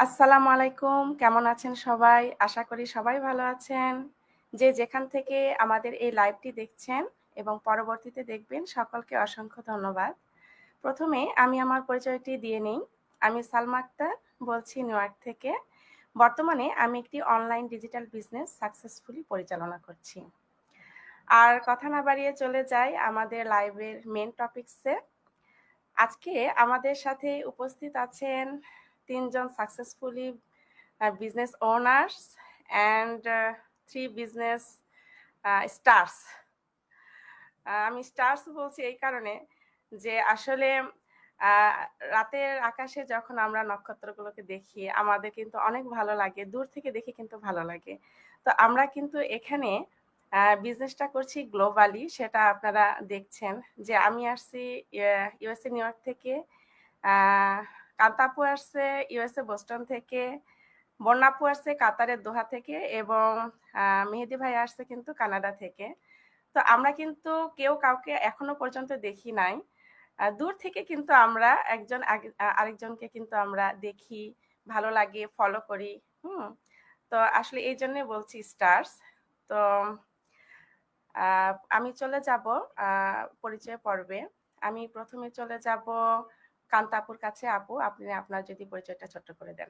আসসালামু আলাইকুম। কেমন আছেন সবাই? আশা করি সবাই ভালো আছেন। যে যেখান থেকে আমাদের এই লাইভটি দেখছেন এবং পরবর্তীতে দেখবেন সকলকে অসংখ্য ধন্যবাদ। ১ম এ আমি আমার পরিচয়টি দিয়ে নেই। আমি সালমা আক্তার বলছি নিউইয়র্ক থেকে। বর্তমানে আমি একটি অনলাইন ডিজিটাল বিজনেস সাকসেসফুলি পরিচালনা করছি। আর কথা না বাড়িয়ে চলে যাই আমাদের লাইভের মেইন টপিকসে। আজকে আমাদের সাথে উপস্থিত আছেন ৩ জন successfully business owners and 3 business stars. আমি স্টার্স বলছি এই কারণে যে আসলে আ রাতের আকাশে যখন আমরা নক্ষত্রগুলোকে দেখি আমাদের কিন্তু অনেক ভালো লাগে। দূর থেকে দেখে কিন্তু ভালো লাগে। তো আমরা কিন্তু এখানে বিজনেসটা করছি গ্লোবালি সেটা আপনারা দেখছেন যে আমি আসছি ইউএসএ নিউইয়র্ক থেকে। আ কান্তা আপু আসছে ইউএসএ বোস্টন থেকে। বন্যা আপু আসছে কাতারের দোহা থেকে এবং মেহেদী ভাই আসছে কিন্তু কানাডা থেকে। তো আমরা কিন্তু কেউ কাউকে এখনো পর্যন্ত দেখি নাই। দূর থেকে কিন্তু আমরা একজন আরেকজনকে কিন্তু আমরা দেখি, ভালো লাগে, ফলো করি। হুম? তো আসলে এইজন্যই বলছি স্টার্স। তো আ আমি চলে যাব আ পরিচয় পর্বে। আমি ১ম এ চলে যাব কান্তা আপুর কাছে। আপু, আপনি আপনার যদি পরিচয়টা ছোট্ট করে দেন।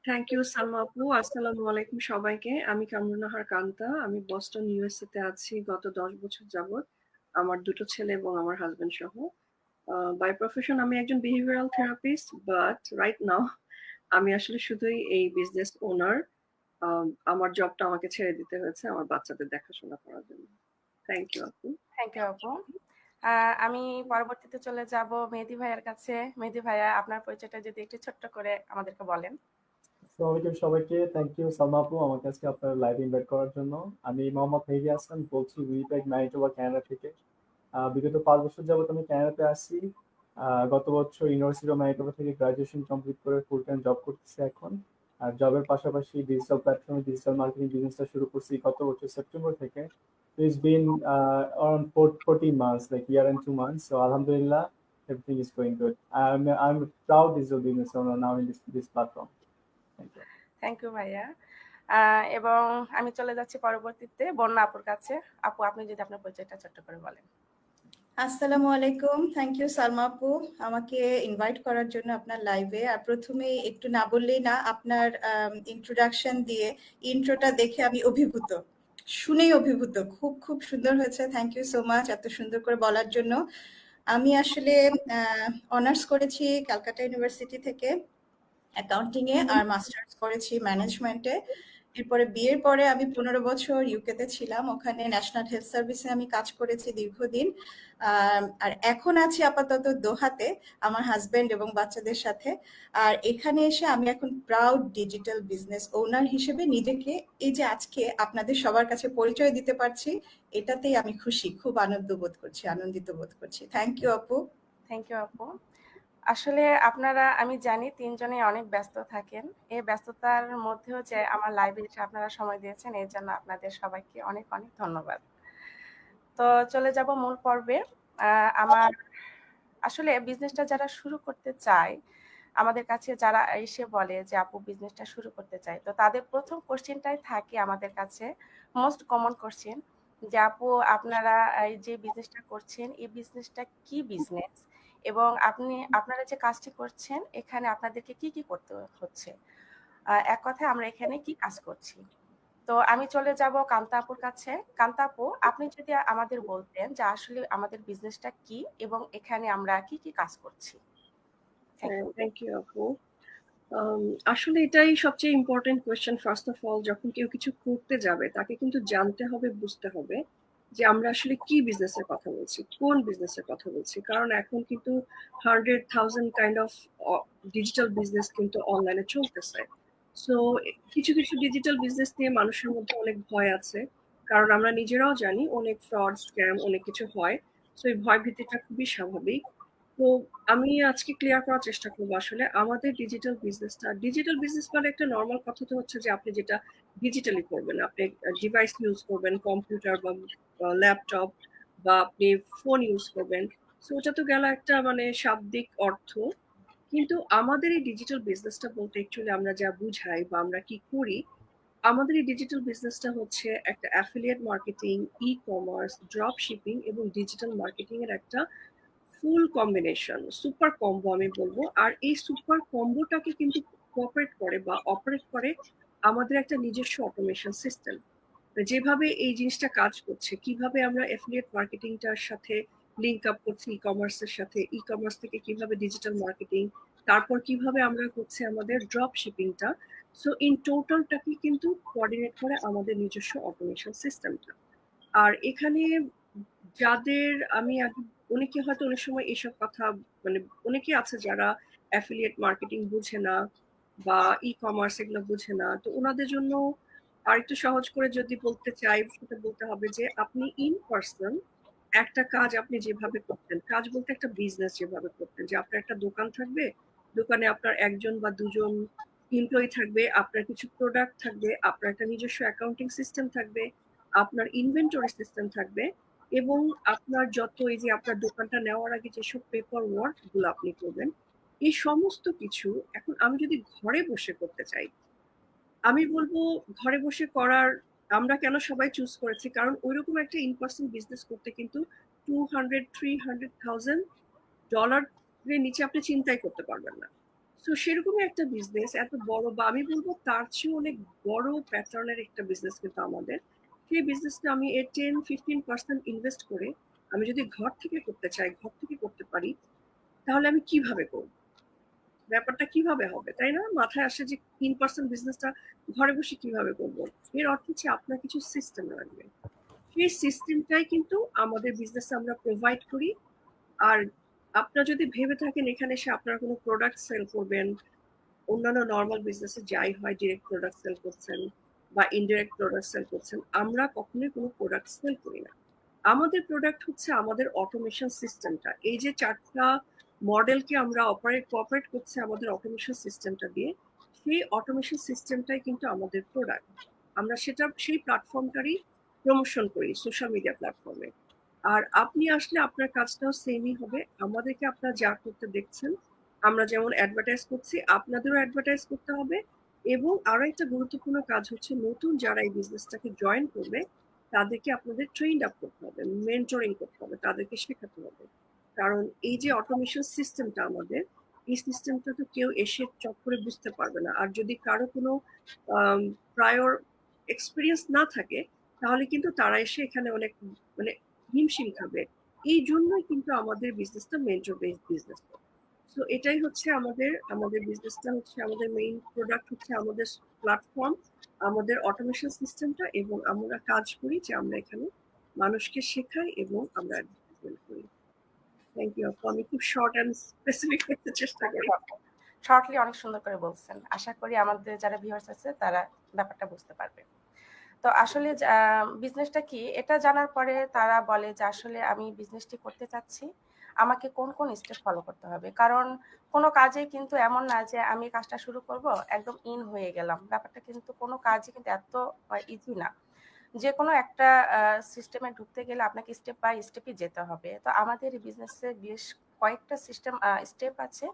থ্যাংক ইউ সালমা আপু। আসসালামু আলাইকুম সবাইকে। আমি কামরুন্নাহার কান্তা। আমি বস্টন ইউএসএ তে আছি গত 10 বছর যাবত। আমার 2 টো ছেলে এবং আমার হাসব্যান্ড সহ। বাই প্রফেশন আমি একজন behavioural therapist, but right now আমি আসলে শুধুই এই বিজনেস ওনার। আমার জবটা আমাকে ছেড়ে দিতে হয়েছে আমার বাচ্চাদের দেখাশোনা করার জন্য। থ্যাংক ইউ আপু। থ্যাংক ইউ আপু। আমি পরবর্তীতে চলে যাব মেহেদী ভাইয়ার কাছে। মেহেদী ভাইয়া আপনার পরিচয়টা যদি একটু ছোট্ট করে আমাদেরকে বলেন। আসসালামু আলাইকুম সবাইকে। থ্যাংক ইউ সালমা আপু আমাকে আজকে আপনার লাইভ ইনভাইট করার জন্য। আমি মোহাম্মদ মেহেদী হাসান বলছি উইনিপেগ ম্যানিটোবা কানাডা থেকে। বিগত 5 বছর যাবত আমি কানাডাতে আছি। গত বছর ইউনিভার্সিটি অফ ম্যানিটোবা থেকে গ্রাজুয়েশন কমপ্লিট করে ফুল টাইম জব করতেছি এখন। আর জবের পাশাপাশি ডিজিটাল প্ল্যাটফর্মে ডিজিটাল মার্কেটিং বিজনেসটা শুরু করছি গত বছর সেপ্টেম্বর থেকে। It's been around 14 months, like year and 2 months. So Alhamdulillah, everything is going good. I'm a proud digital business owner now in this platform. Thank you. Thank you ভাইয়া। এবং আমি চলে যাচ্ছি পরবর্তীতে বন্যা আপুর কাছে। আপু, আপনি যদি আপনার পরিচয়টা ছোট্ট করে বলেন। আসসালামু আলাইকুম। থ্যাংক ইউ সালমা আপু আমাকে ইনভাইট করার জন্য আপনার লাইভে। আর প্রথমেই একটু না বললেই না, আপনার ইন্ট্রোডাকশন দিয়ে ইন্ট্রোটা দেখে আমি অভিভূত, শুনেই অভিভূত। খুব খুব সুন্দর হয়েছে। থ্যাংক ইউ সো মাচ এত সুন্দর করে বলার জন্য। আমি আসলে অনার্স করেছি ক্যালকাটা ইউনিভার্সিটি থেকে অ্যাকাউন্টিং এ, আর মাস্টার্স করেছি ম্যানেজমেন্টে। এরপরে বিয়ের পরে আমি 15 বছর ইউকেতে ছিলাম, ওখানে ন্যাশনাল হেলথ সার্ভিসে আমি কাজ করেছি দীর্ঘদিন। আর এখন আছি আপাতত দোহাতে আমার হাজবেন্ড এবং বাচ্চাদের সাথে। আর এখানে এসে আমি এখন প্রাউড ডিজিটাল বিজনেস ওনার হিসেবে নিজেকে এই যে আজকে আপনাদের সবার কাছে পরিচয় দিতে পারছি, এটাতেই আমি খুশি, খুব আনন্দিত বোধ করছি। থ্যাংক ইউ আপু। থ্যাংক ইউ আপু। আসলে আপনারা আমি জানি ৩ জনেই অনেক ব্যস্ত থাকেন। এই ব্যস্ততার মধ্যেও যে আমার লাইভে এসে আপনারা সময় দিয়েছেন এর জন্য আপনাদের সবাইকে অনেক, অনেক ধন্যবাদ। তো চলে যাব মূল পর্বে। আমার আসলে বিজনেসটা যারা শুরু করতে চায়, আমাদের কাছে যারা এসে বলে যে আপু বিজনেসটা শুরু করতে চাই, তো তাদের ১ম কোয়েশ্চেনটাই থাকে আমাদের কাছে মোস্ট কমন কোয়েশ্চেন যে আপু আপনারা এই যে বিজনেসটা করছেন এই বিজনেসটা কি বিজনেস? এবং আপনারা যে কাজটি করছেন এখানে আপনাদেরকে কি, কি করতে হচ্ছে? এক কথায় আমরা এখানে কি কাজ করছি? তো আমি চলে যাব কান্তা আপুর কাছে। কান্তা আপু, আপনি যদি আমাদের বলতেন যে আসলে আমাদের বিজনেসটা কি এবং এখানে আমরা কি, কি কাজ করছি? Thank you. থ্যাংক ইউ আপু। আসলে এটাই সবচেয়ে important question. First of all, যখন কেউ কিছু করতে যাবে তাকে কিন্তু জানতে হবে, বুঝতে হবে যে আমরা আসলে কি বিজনেসের কথা বলছি, কোন বিজনেসের কথা বলছি। কারণ এখন কিন্তু 100,000 কাইন্ড অফ ডিজিটাল বিজনেস কিন্তু অনলাইনে চলতেছে। সো কিছু কিছু ডিজিটাল বিজনেস নিয়ে মানুষের মধ্যে অনেক ভয় আছে, কারণ আমরা নিজেরাও জানি অনেক ফ্রড, স্ক্যাম, অনেক কিছু হয়। সো এই ভয় ভীতিটা খুবই স্বাভাবিক। তো আমি আজকে ক্লিয়ার করার চেষ্টা করবো আসলে আমাদের ডিজিটাল বিজনেস মানে একটা নর্মাল কথা তো হচ্ছে যে আপনি যেটা ডিজিটালি করবেন, আপনি ডিভাইস ইউজ করবেন, কম্পিউটার বা ল্যাপটপ, বা আপনি ফোন ইউজ করবেন। সো ওটা তো গেল একটা মানে শাব্দিক অর্থ। কিন্তু আমাদের এই ডিজিটাল বিজনেসটা বলতে অ্যাকচুয়ালি আমরা যা বুঝাই বা আমরা কি করি, আমাদের এই ডিজিটাল বিজনেসটা হচ্ছে একটা affiliate marketing, e-commerce, drop shipping এবং ডিজিটাল মার্কেটিং এর একটা ফুল কম্বিনেশন, সুপার কম্বো আমি বলবো। আর এই সুপার কম্বোটাকে কিন্তু কোঅপারেট করে বা অপারেট করে আমাদের একটা নিজস্ব অটোমেশন সিস্টেম। যেভাবে এই জিনিসটা কাজ করছে, কিভাবে আমরা অ্যাফিলিয়েট মার্কেটিংটার সাথে লিংক আপ করছি ই কমার্সের সাথে, ই কমার্স থেকে কিভাবে ডিজিটাল মার্কেটিং, তারপর কিভাবে আমরা করছি আমাদের ড্রপ শিপিংটা। সো ইন টোটালটাকে কিন্তু কোঅর্ডিনেট করে আমাদের নিজস্ব অটোমেশন সিস্টেমটা। আর এখানে যাদের আমি আগে, অনেকে হয়তো অনেক সময় এসব কথা, মানে অনেকে আছে যারা অ্যাফিলিয়েট মার্কেটিং বুঝে না বা ই কমার্স এগুলো বুঝে না, তো ওনাদের জন্য আর একটু সহজ করে যদি বলতে চাই, সেটা বলতে হবে যে আপনি ইন পার্সন একটা কাজ আপনি যেভাবে করতেন, কাজ বলতে একটা বিজনেস যেভাবে করতেন, যে আপনার একটা দোকান থাকবে, দোকানে আপনার একজন বা দুজন এমপ্লয়ি থাকবে, আপনার কিছু প্রোডাক্ট থাকবে, আপনার একটা নিজস্ব অ্যাকাউন্টিং সিস্টেম থাকবে, আপনার ইনভেন্টরি সিস্টেম থাকবে, এবং আপনার যত এই যে আপনার দোকানটা নেওয়ার আগে যেসব পেপার ওয়ার্ক গুলো আপনি করবেন, এই সমস্ত কিছু এখন আমি যদি ঘরে বসে করতে চাই, আমি বলবো ঘরে বসে করার, আমরা কেন সবাই চুজ করেছি, কারণ ওইরকম একটা ইন পার্সন বিজনেস করতে কিন্তু 200-300,000 ডলার এর নিচে আপনি চিন্তাই করতে পারবেন না। তো সেরকমই একটা বিজনেস এত বড়, বা আমি বলবো তার চেয়ে অনেক বড় প্যাটার্নের একটা বিজনেস কিন্তু আমাদের। সেই বিজনেসটা আমি এর 10-15% ইনভেস্ট করে আমি যদি ঘর থেকে করতে চাই, ঘর থেকে করতে পারি, তাহলে আমি কিভাবে করবো, ব্যাপারটা কিভাবে হবে, তাই না? মাথায় আসে যে ইন পার্সন বিজনেসটা ঘরে বসে কিভাবে করবো। এর অর্থ হচ্ছে আপনার কিছু সিস্টেম লাগবে, সেই সিস্টেমটাই কিন্তু আমাদের বিজনেসে আমরা প্রোভাইড করি। আর আপনারা যদি ভেবে থাকেন এখানে এসে আপনারা কোনো প্রোডাক্ট সেল করবেন, অন্যান্য নর্মাল বিজনেসে যাই হয় ডিরেক্ট প্রোডাক্ট সেল করছেন বা ইনডিরেক্ট প্রোডাক্ট সেল করছেন, আমরা কখনোই কোনো প্রোডাক্ট সেল করি না। আমাদের প্রোডাক্ট হচ্ছে আমাদের অটোমেশন সিস্টেমটা, এই যে 4টা মডেলকে আমরা কোঅপারেট করছে আমাদের অটোমেশন সিস্টেমটা দিয়ে, সেই অটোমেশন সিস্টেমটাই কিন্তু আমাদের প্রোডাক্ট। আমরা সেটা সেই প্ল্যাটফর্মটারই প্রমোশন করি সোশ্যাল মিডিয়া প্ল্যাটফর্মে। আর আপনি আসলে আপনার কাজটাও সেমই হবে, আমাদেরকে আপনারা যা করতে দেখছেন, আমরা যেমন অ্যাডভার্টাইজ করছি আপনাদেরও অ্যাডভার্টাইজ করতে হবে। এবং আরো একটা গুরুত্বপূর্ণ কাজ হচ্ছে নতুন যারা এই বিজনেসটাকে জয়েন করবে, তাদেরকে আপনাদের ট্রেইন আপ করতে হবে, মেন্টরিং করতে হবে, তাদেরকে শেখাতে হবে। কারণ এই যে অটোমেশন সিস্টেমটা আমাদের, এই সিস্টেমটা তো কেউ এসে চট করে বুঝতে পারবে না। আর যদি কারো কোনো প্রায়র এক্সপিরিয়েন্স না থাকে, তাহলে কিন্তু তারা এসে এখানে অনেক মানে হিমশিম খাবে। এই জন্যই কিন্তু আমাদের বিজনেসটা মেন্টর বেসড বিজনেস। সো এটাই হচ্ছে আমাদের আমাদের বিজনেসটা হচ্ছে, আমাদের মেইন প্রোডাক্ট হচ্ছে আমাদের প্ল্যাটফর্ম, আমাদের অটোমেশন সিস্টেমটা, এবং আমরা কাজ করি যে আমরা এখানে মানুষকে শেখাই এবং আমরা অ্যাডভার্টাইজমেন্ট করি। থ্যাংক ইউ আপু, আমি খুব শর্ট অ্যান্ড স্পেসিফিক করতে চেষ্টা করি। শর্টলি অনেক সুন্দর করে বলছেন। আশা করি আমাদের যারা ভিউয়ার্স আছে তারা ব্যাপারটা বুঝতে পারবে। তো আসলে বিজনেসটা কি এটা জানার পরে তারা বলে যে আসলে আমি বিজনেসটি করতে চাচ্ছি, আমাকে কোন কোন স্টেপ ফলো করতে হবে। কারণ কোনো কাজেই কিন্তু এমন না যে আমি কাজটা শুরু করব একদম ইন হয়ে গেলাম, ব্যাপারটা কিন্তু কোনো কাজই কিন্তু এত ইজি না। যে কোনো একটা সিস্টেমে ঢুকতে গেলে আপনাকে স্টেপ বাই স্টেপই যেতে হবে। তো আমাদের বিজনেসে বেশ কয়েকটা স্টেপ আছে,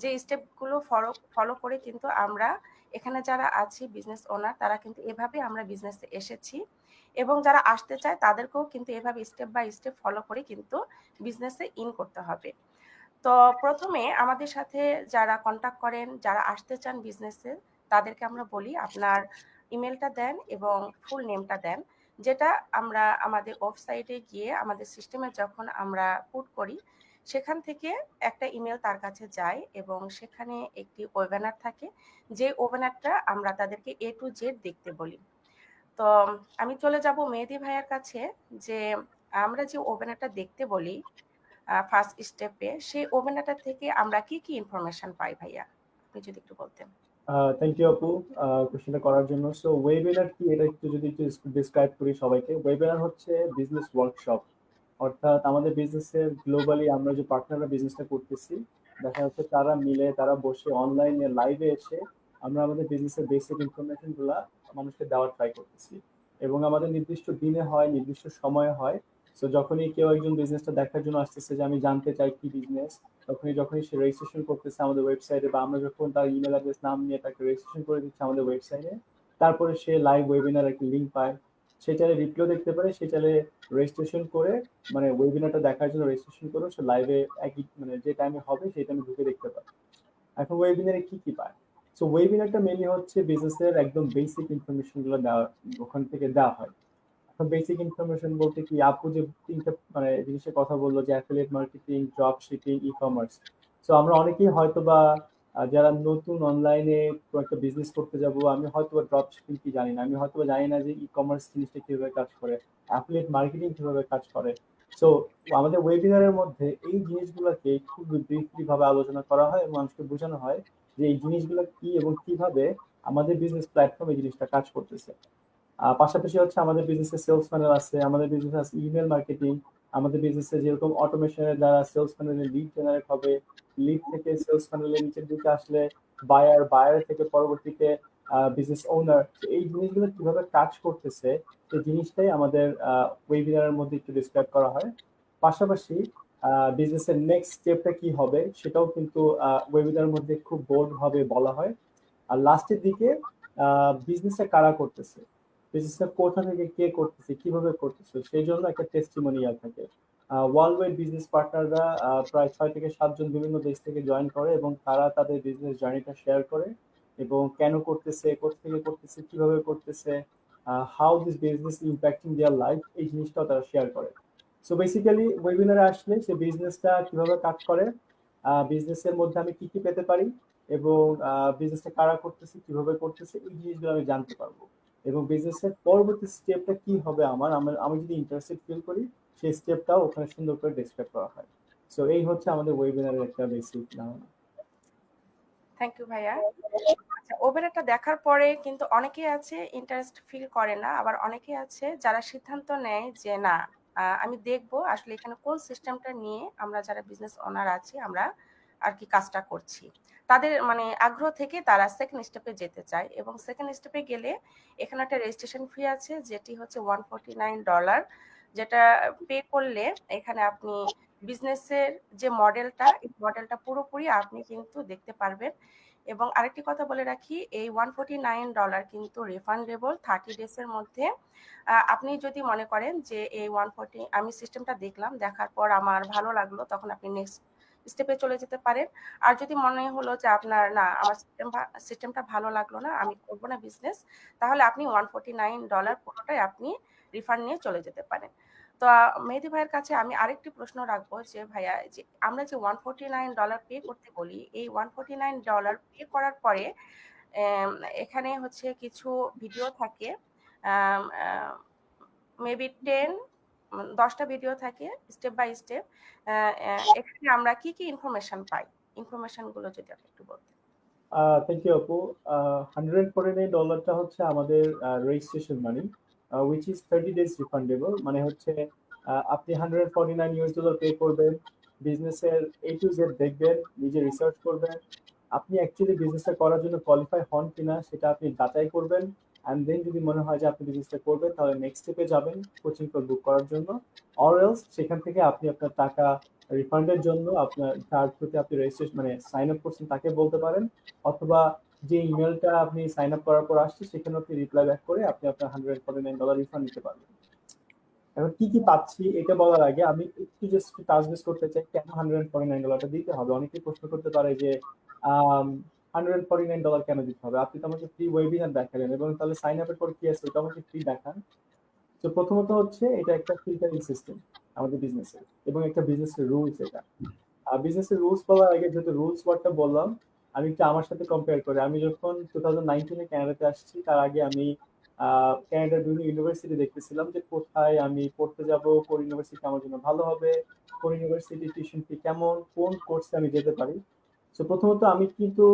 যে স্টেপগুলো ফলো করে কিন্তু আমরা এখানে যারা আছি বিজনেস ওনার, তারা কিন্তু এভাবে আমরা বিজনেসে এসেছি, এবং যারা আসতে চায় তাদেরকেও কিন্তু এভাবে স্টেপ বাই স্টেপ ফলো করে কিন্তু বিজনেসে ইন করতে হবে। তো প্রথমে আমাদের সাথে যারা কন্টাক্ট করেন, যারা আসতে চান বিজনেসে, তাদেরকে আমরা বলি আপনার ইমেলটা দেন এবং ফুল নেমটা দেন, যেটা আমরা আমাদের ওয়েবসাইটে গিয়ে আমাদের সিস্টেমে যখন আমরা পুট করি, সেখান থেকে একটা ইমেল তার কাছে যায় এবং সেখানে একটি ওয়েবিনার থাকে, যে ওয়েবিনারটা আমরা তাদেরকে A to Z দেখতে বলি। তো আমি চলে যাব মেহেদী ভাইয়ার কাছে, যে আমরা যে ওয়েবিনারটা দেখতে বলি ফার্স্ট স্টেপে, সেই ওয়েবিনারটা থেকে আমরা কি কি ইনফরমেশন পাই ভাইয়া, আপনি যদি একটু বলতেন। থ্যাংক ইউ আপু কোশ্চেনটা করার জন্য। সো ওয়েবিনার কি, এটা একটু যদি একটু ডিসক্রাইব করি সবাইকে। ওয়েবিনার হচ্ছে বিজনেস ওয়ার্কশপ, অর্থাৎ আমাদের বিজনেসের গ্লোবালি আমরা যে পার্টনাররা বিজনেসটা করতেছি, দেখা যাচ্ছে তারা মিলে তারা বসে অনলাইনে লাইভে এসে আমরা আমাদের বিজনেসের বেসিক ইনফরমেশন গুলা মানুষকে দেওয়ার ট্রাই করতেছি। এবং আমাদের নির্দিষ্ট দিনে হয়, নির্দিষ্ট সময়ে হয়, সো যখনই কেউ একজন বিজনেসটা দেখার জন্য আসতেছে যে আমি জানতে চাই কি বিজনেস, যখনই সে রেজিস্ট্রেশন করতেছে আমাদের ওয়েবসাইটে, বা আমরা যখন তার ইমেল অ্যাড্রেস নাম নিয়ে তাকে রেজিস্ট্রেশন করে দিচ্ছি আমাদের ওয়েবসাইটে, তারপরে সে লাইভ ওয়েবিনার একটা লিঙ্ক পায়, সে চাইলে রিপ্লেও দেখতে পারে, সে চাইলে রেজিস্ট্রেশন করে মানে ওয়েবিনারটা দেখার জন্য রেজিস্ট্রেশন করে সে লাইভে একই মানে যে টাইমে হবে সেই টাইমে ঢুকে দেখতে পায়। এখন ওয়েবিনারে কি কি পায়? সো ওয়েবিনারটা মেনলি হচ্ছে বিজনেসের একদম বেসিক ইনফরমেশন গুলো দেওয়া, ওখান থেকে দেওয়া হয়। এখন বেসিক ইনফরমেশন বলতে কি, আপু যে তিনটা মানে জিনিসের কথা বললো যে affiliate marketing, drop shipping, e commerce. So আমরা অনেকেই হয়তো বা যারা নতুন অনলাইনে একটা বিজনেস করতে যাব, আমি হয়তো বা ড্রপ শিপিং কি জানি না, আমি হয়তো বা জানি না যে ই কমার্স জিনিসটা কিভাবে কাজ করে, অ্যাফিলিয়েট মার্কেটিং কিভাবে কাজ করে। সো আমাদের ওয়েবিনারের মধ্যে এই জিনিসগুলোকে খুব ব্রিফলি ভাবে আলোচনা করা হয় এবং মানুষকে বোঝানো হয় যে এই জিনিসগুলো কি এবং কিভাবে আমাদের বিজনেস প্ল্যাটফর্ম এই জিনিসটা কাজ করতেছে। পাশাপাশি হচ্ছে আমাদের বিজনেসে সেলস ফানেল আছে, আমাদের বিজনেস আছে ইমেল মার্কেটিং, আমাদের বিজনেসে যেরকম অটোমেশনের দ্বারা সেলস ফানেলে লিড জেনারেট হবে, লিড থেকে সেলস ফানেলের নিচের দিকে আসলে বায়ার, বায়ার থেকে পরবর্তীতে বিজনেস ওনার, এই জিনিসগুলো কিভাবে কাজ করতেছে সেই জিনিসটাই আমাদের ওয়েবিনারের মধ্যে একটু ডিসক্রাইব করা হয়। পাশাপাশি বিজনেসের নেক্সট স্টেপটা কি হবে সেটাও কিন্তু ওয়েবিনারের মধ্যে খুব বোল্ড ভাবে বলা হয়। আর লাস্টের দিকে বিজনেসটা কারা করতেছে, বিজনেসটা কোথা থেকে কে করতেছে, কিভাবে করতেছে, সেই জন্য একটা টেস্টিমোনিয়াল থাকে। ওয়ার্ল্ড ওয়াইড বিজনেস পার্টনাররা প্রায় 6 থেকে 7 জন বিভিন্ন দেশ থেকে জয়েন করে এবং তারা তাদের বিজনেস জার্নিটা শেয়ার করে এবং কেন করতেছে, কোথা থেকে করতেছে, কিভাবে করতেছে, how this business impacting their life, এই জিনিসটাও তারা শেয়ার করে। সো বেসিক্যালি ওয়েবিনারে আসলে সে বিজনেসটা কিভাবে কাজ করে, বিজনেসের মধ্যে আমি কি কি পেতে পারি, এবং বিজনেসটা কারা করতেছে, কিভাবে করতেছে, এই জিনিসগুলো আমি জানতে পারবো। এবং বিজনেসের পরবর্তী স্টেপটা কি হবে আমি যদি ইন্টারেস্টেড ফিল করি, সেই স্টেপটাও ওখানে সুন্দর করে ডেসক্রাইব করা হয়। সো এই হচ্ছে আমাদের ওয়েবিনারের একটা বেসিক ধারণা। থ্যাংক ইউ ভাইয়া। আচ্ছা, ওয়েবিনারটা দেখার পরে কিন্তু অনেকেই আছে ইন্টারেস্ট ফিল করে না, আবার অনেকেই আছে যারা সিদ্ধান্ত নেয় যে না আমি দেখবো আসলে এখানে কোন সিস্টেমটা নিয়ে আমরা যারা বিজনেস ওনার আছি আমরা আর কি কাজটা করছি। তাদের মানে আগ্রহ থেকে তারা সেকেন্ড স্টেপে যেতে চায়, এবং সেকেন্ড স্টেপে গেলে এখানে একটা রেজিস্ট্রেশন ফি আছে যেটি হচ্ছে $149, যেটা পে করলে এখানে আপনি বিজনেসের যে মডেলটা, এই মডেলটা পুরোপুরি আপনি কিন্তু দেখতে পারবেন। এবং আরেকটি কথা বলে রাখি, এই $149 কিন্তু রিফান্ডেবল 30 ডেজের মধ্যে। আপনি যদি মনে করেন যে এই 140 আমি সিস্টেমটা দেখলাম, দেখার পর আমার ভালো লাগলো, তখন আপনি নেক্সট স্টেপে চলে যেতে পারেন। আর যদি মনে হলো যে আপনার না আমার সিস্টেমটা ভালো লাগলো না, আমি করবো না বিজনেস, তাহলে আপনি $149 পুরোটাই আপনি রিফান্ড নিয়ে চলে যেতে পারেন। তো মেহেদী ভাইয়ের কাছে আমি আরেকটি প্রশ্ন রাখবো যে ভাইয়া, যে আমরা যে $149 পে করতে বলি, এই $149 পে করার পরে এখানে হচ্ছে কিছু ভিডিও থাকে, মেবি 10টা ভিডিও থাকে স্টেপ বাই স্টেপ। এখানে আমরা কি কি ইনফরমেশন পাই, ইনফরমেশন গুলো যদি আপনি একটু বলতেন। থ্যাংক ইউ আপু। $149টা হচ্ছে আমাদের registration money, which is 30 days refundable. মানে হচ্ছে আপনি $149 পে করবেন, বিজনেসের এ টু জেড দেখবেন, নিজে রিসার্চ করবেন, আপনি অ্যাকচুয়ালি বিজনেসটা করার জন্য কোয়ালিফাই হন কিনা সেটা আপনি যাচাই করবেন। অ্যান্ড দেন যদি মনে হয় যে আপনি বিজনেসটা করবেন, তাহলে নেক্সট স্টেপে যাবেন কোচিং কোর্স বুক করার জন্য। অর এলস সেখান থেকে আপনি আপনার টাকা রিফান্ডের জন্য আপনার যার প্রতি আপনি রেজিস্ট্রেশন মানে সাইন আপ করছেন তাকে বলতে পারেন, অথবা যে ইমেলটা আপনি সাইন আপ করার পর আসছে সেখানে আপনি রিপ্লাই ব্যাক করে আপনি আপনার $149 রিফান্ড নিতে পারবেন। এখন কি কি পাচ্ছি এটা বলার আগে আমি একটু জাস্ট টাচ বেস করতে চাই কেন $149টা দিতে হবে। অনেকেই প্রশ্ন করতে পারে যে $149 কেন দিতে হবে, আপনি তো আমাকে ফ্রি ওয়েবিনার দেখালেন এবং তাহলে সাইন আপের পর কি আছে ওটা আমাকে ফ্রি দেখান। তো প্রথমত হচ্ছে এটা একটা ফিল্টারিং সিস্টেম আমাদের বিজনেসের, এবং একটা বিজনেসের রুলস। এটা বিজনেসের রুলস বলার আগে যেহেতু রুলস ওয়ার্ডটা বললাম, আমি একটু আমার সাথে কম্পেয়ার করি। আমি যখন 2019-এ কানাডাতে আসছি, তার আগে আমি কানাডার বিভিন্ন ইউনিভার্সিটি দেখতেছিলাম যে কোথায় আমি পড়তে যাব, কোন ইউনিভার্সিটি আমার জন্য ভালো হবে, কোন ইউনিভার্সিটি টিউশন ফি কেমন, কোন কোর্সে আমি যেতে পারি। তো প্রথমত আমি কিন্তু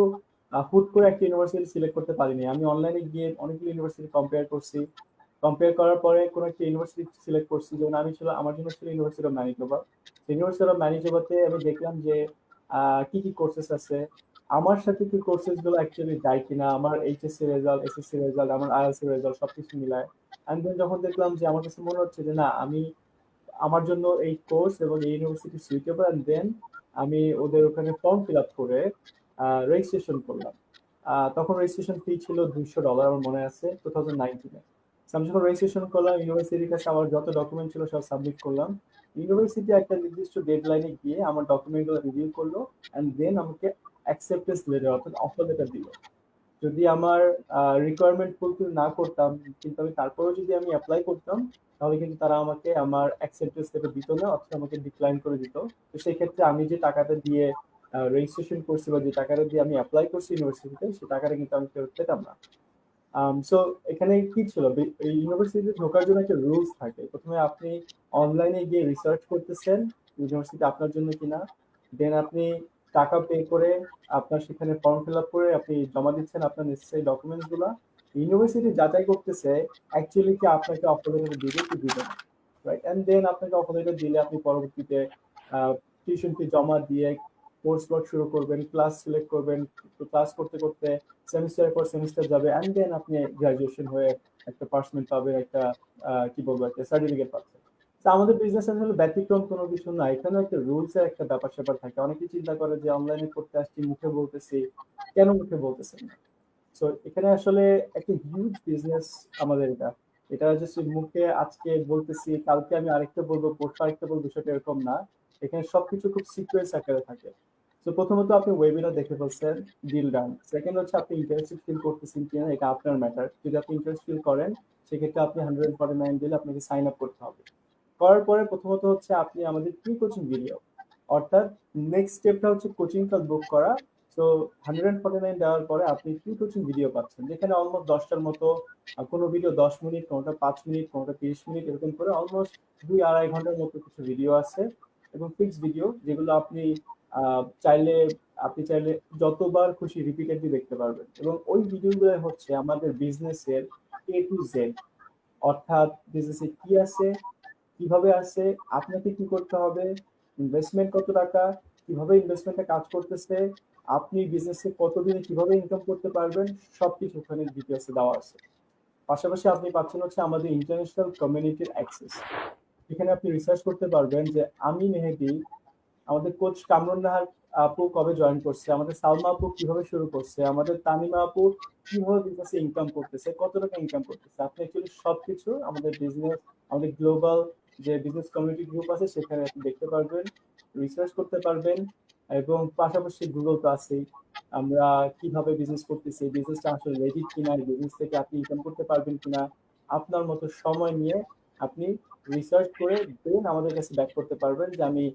হুট করে একটা ইউনিভার্সিটি সিলেক্ট করতে পারিনি, আমি অনলাইনে গিয়ে অনেকগুলো ইউনিভার্সিটি কম্পেয়ার করছি। কম্পেয়ার করার পরে কোনো একটা ইউনিভার্সিটি সিলেক্ট করছি, যেমন আমার জন্য ছিল university of Manitoba. University of ম্যানিটোবাতে আমি দেখলাম যে কি কি কোর্সেস আছে, আমার সাথে কি কোর্সেস গুলো অ্যাকচুয়ালি যায় কিনা, আমার এইচএসসি রেজাল্ট, এসএসসি রেজাল্ট, আমার আইএলটিএস রেজাল্ট সবকিছু মিলায়। এন্ড দেন যখন দেখলাম যে আমার কাছে মনে হচ্ছে যে না, আমি আমার জন্য এই কোর্স এবং এই ইউনিভার্সিটি সুইটেবল, অ্যান্ড দেন আমি ওদের ওখানে ফর্ম ফিল আপ করে রেজিস্ট্রেশন করলাম। তখন রেজিস্ট্রেশন ফি ছিল $200 আমার মনে আছে 2019-এ। আমি যখন রেজিস্ট্রেশন করলাম ইউনিভার্সিটির কাছে আমার যত ডকুমেন্ট ছিল সব সাবমিট করলাম। ইউনিভার্সিটি একটা নির্দিষ্ট ডেডলাইনে গিয়ে আমার ডকুমেন্টগুলো রিভিউ করলো, অ্যান্ড দেন আমাকে অ্যাকসেপ্টেন্স লেটার অর্থাৎ অফার লেটার দিল। যদি আমার রিকোয়ারমেন্ট ফুলফিল না করতাম, কিন্তু আমি তারপরেও যদি আমি অ্যাপ্লাই করতাম, তাহলে কিন্তু তারা আমাকে আমার অ্যাকসেপ্টেন্স লেটার দিত না, অথবা আমাকে ডিক্লাইন করে দিত। তো সেই ক্ষেত্রে আমি যে টাকাটা দিয়ে রেজিস্ট্রেশন করছি বা যে টাকাটা দিয়ে আমি অ্যাপ্লাই করছি ইউনিভার্সিটিতে, সেই টাকাটা কিন্তু আমি ফেরত পেতাম না। সো এখানে কি ছিল, এই ইউনিভার্সিটিতে ঢোকার জন্য একটা রুলস থাকে। প্রথমে আপনি অনলাইনে গিয়ে রিসার্চ করতেছেন ইউনিভার্সিটি আপনার জন্য কিনা, দেন আপনি টাকা পে করে আপনার সেখানে ফর্ম ফিল আপ করে আপনি জমা দিচ্ছেন আপনার নেসেসারি ডকুমেন্টস গুলা। ইউনিভার্সিটি যাচাই করতেছে অ্যাকচুয়ালি কি আপনাকে অফার লেটার দিবে কি দিবে না, রাইট? এন্ড দেন আপনাকে অফার লেটার দিলে আপনি পরবর্তীতে টিউশন ফি জমা দিয়ে কোর্স ওয়ার্ক শুরু করবেন, ক্লাস সিলেক্ট করবেন, ক্লাস করতে করতে সেমিস্টারের পর সেমিস্টার যাবে, অ্যান্ড দেন আপনি গ্রাজুয়েশন হয়ে একটা পার্সমেন্ট পাবেন, একটা কি বলবো, একটা সার্টিফিকেট পাচ্ছেন। তো আমাদের বিজনেস আসলে ব্যতিক্রম কোনো কিছু না, এখানে একটা রুলস এর একটা ব্যাপার স্যাপার থাকে। অনেকে চিন্তা করে যে অনলাইনে করতে আসছি, মুখে বলতেছি, কেন মুখে বলতেছেন না? সো এখানে আসলে একটা হিউজ বিজনেস আমাদের এটা। এটা জাস্ট মুখে আজকে বলতেছি, কালকে আমি আরেকটা বলবো, পরশু আরেকটা বলবো, বিষয়টা এরকম না। এখানে সবকিছু খুব সিকোয়েন্স আকারে থাকে। তো প্রথমত আপনি ওয়েবিনার দেখে ফেলছেন, ডিল ডান। সেকেন্ড হচ্ছে আপনি ইন্টারেস্টেড ফিল করতেছেন কিনা, এটা আপনার ম্যাটার। যদি আপনি ইন্টারেস্ট ফিল করেন, সেক্ষেত্রে আপনি 149 দিলে আপনাকে সাইন আপ করতে হবে। করার পরে প্রথমত হচ্ছে আপনি আমাদের প্রি কোচিং ভিডিও, অর্থাৎ নেক্সট স্টেপটা হচ্ছে কোচিং ক্লাস বুক করা। সো 149 দেওয়ার পরে আপনি প্রি কোচিং ভিডিও পাচ্ছেন, যেখানে অলমোস্ট 10টার মতো, কোনো ভিডিও 10 মিনিট, কোনোটা 5 মিনিট, কোনোটা 30 মিনিট, এরকম করে অলমোস্ট 2-2.5 ঘন্টার মতো কিছু ভিডিও আছে, এবং ফিক্স ভিডিও, যেগুলো চাইলে আপনি চাইলে যতবার খুশি রিপিটেডলি দেখতে পারবেন। এবং ওই ভিডিওগুলো হচ্ছে আমাদের বিজনেসের A to Z, অর্থাৎ বিজনেসে কি আছে, কিভাবে আছে, আপনাকে কি করতে হবে, ইনভেস্টমেন্ট কত টাকা, কিভাবে ইনভেস্টমেন্টটা কাজ করতেছে, আপনি বিজনেসে কতদিনে কিভাবে ইনকাম করতে পারবেন, সবকিছু ওখানে ডিটেলসে দেওয়া আছে। পাশাপাশি আপনি পাচ্ছেন হচ্ছে আমাদের ইন্টারন্যাশনাল কমিউনিটির অ্যাক্সেস। এখানে আপনি রিসার্চ করতে পারবেন যে আমি মেহেদী, আমাদের কোচ কামরুন নাহার আপু কবে জয়েন করছে, আমাদের সালমা আপু কিভাবে শুরু করছে, আমাদের তানিমা আপু কিভাবে বিজনেসে ইনকাম করতেছে, কত টাকা ইনকাম করতেছে। আপনি অ্যাকচুয়ালি সবকিছু আমাদের বিজনেস, আমাদের গ্লোবাল যে বিজনেস কমিউনিটি গ্রুপ আছে সেখানে আপনি দেখতে পারবেন, রিসার্চ করতে পারবেন। এবং পাশাপাশি গুগল তো আছেই, আমরা কিভাবে বিজনেস করতেছি, বিজনেসটা আসলে লেজিট কিনা, বিজনেস থেকে আপনি ইনকাম করতে পারবেন কিনা, আপনার মতো সময় নিয়ে আপনি রিসার্চ করে দেন আমাদের কাছে ব্যাক করতে পারবেন যে আমি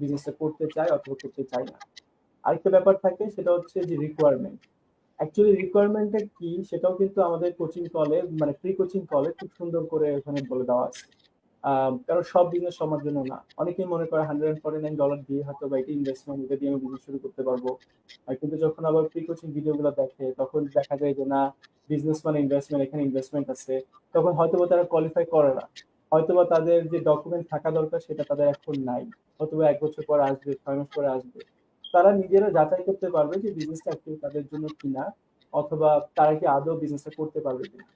বিজনেসটা করতে চাই অথবা করতে চাই না। আরেকটা ব্যাপার থাকে, সেটা হচ্ছে যে রিকোয়ারমেন্ট। অ্যাকচুয়ালি রিকোয়ারমেন্টটা কি সেটাও কিন্তু আমাদের কোচিং কলে, মানে প্রি কোচিং কলে খুব সুন্দর করে ওখানে বলে দেওয়া আছে। কারণ সব বিজনেস সবার জন্য না। অনেকেই মনে করে $149 দিয়ে হয়তো বা এটা ইনভেস্টমেন্ট, এটা দিয়ে আমি বিজনেস শুরু করতে পারবো। কিন্তু যখন আবার প্রি কোচিং ভিডিওগুলো দেখে, তখন দেখা যায় যে না, বিজনেস মানে ইনভেস্টমেন্ট, এখানে ইনভেস্টমেন্ট আছে। তখন হয়তোবা তারা কোয়ালিফাই করে না, হয়তোবা তাদের যে ডকুমেন্ট থাকা দরকার সেটা তাদের এখন নাই, হয়তোবা 1 বছর পরে আসবে, 6 মাস পরে আসবে। তারা নিজেরা যাচাই করতে পারবে যে বিজনেসটা অ্যাকচুয়ালি তাদের জন্য কিনা, অথবা তারা কি আদৌ বিজনেসটা করতে পারবে কিনা।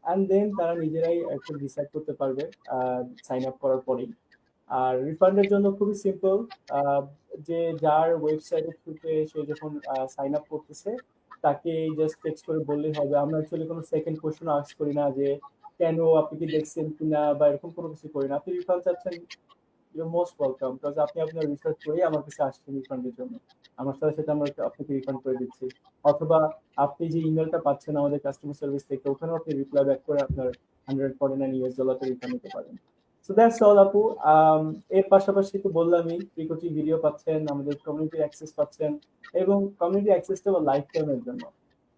অ্যান্ড দেন তারা নিজেরাই একটু ডিসাইড করতে পারবে সাইন আপ করার পরেই। আর রিফান্ডের জন্য খুবই সিম্পল, যে যার ওয়েবসাইটের থ্রুতে সে যখন সাইন আপ করতেছে, তাকে জাস্ট টেক্সট করে বললেই হবে। আমরা অ্যাকচুয়ালি কোনো সেকেন্ড কোশ্চেন আস্ক করি না যে কেন, আপনি কি দেখছেন কিনা, বা এরকম কোনো কিছু করি না। আপনি রিফান্ড চাচ্ছেন, ইউর মোস্ট ওয়েলকাম, বিকজ আপনি আপনার রিসার্চ করেই আমার কাছে আসছেন রিফান্ডের জন্য। আমার সাথে সাথে আমরা আপনাকে রিফান্ড করে দিচ্ছি। অথবা আপনি যে ইমেলটা পাচ্ছেন আমাদের কাস্টমার সার্ভিস থেকে, ওখানেও আপনি রিপ্লাই ব্যাক করে আপনার $149 রিফান্ড নিতে পারেন। সো দ্যাটস অল আপু। এর পাশাপাশি তো বললামই, প্রি কোচিং ভিডিও পাচ্ছেন, আমাদের কমিউনিটি অ্যাক্সেস পাচ্ছেন, এবং কমিউনিটি অ্যাক্সেসটা লাইফ টাইমের জন্য।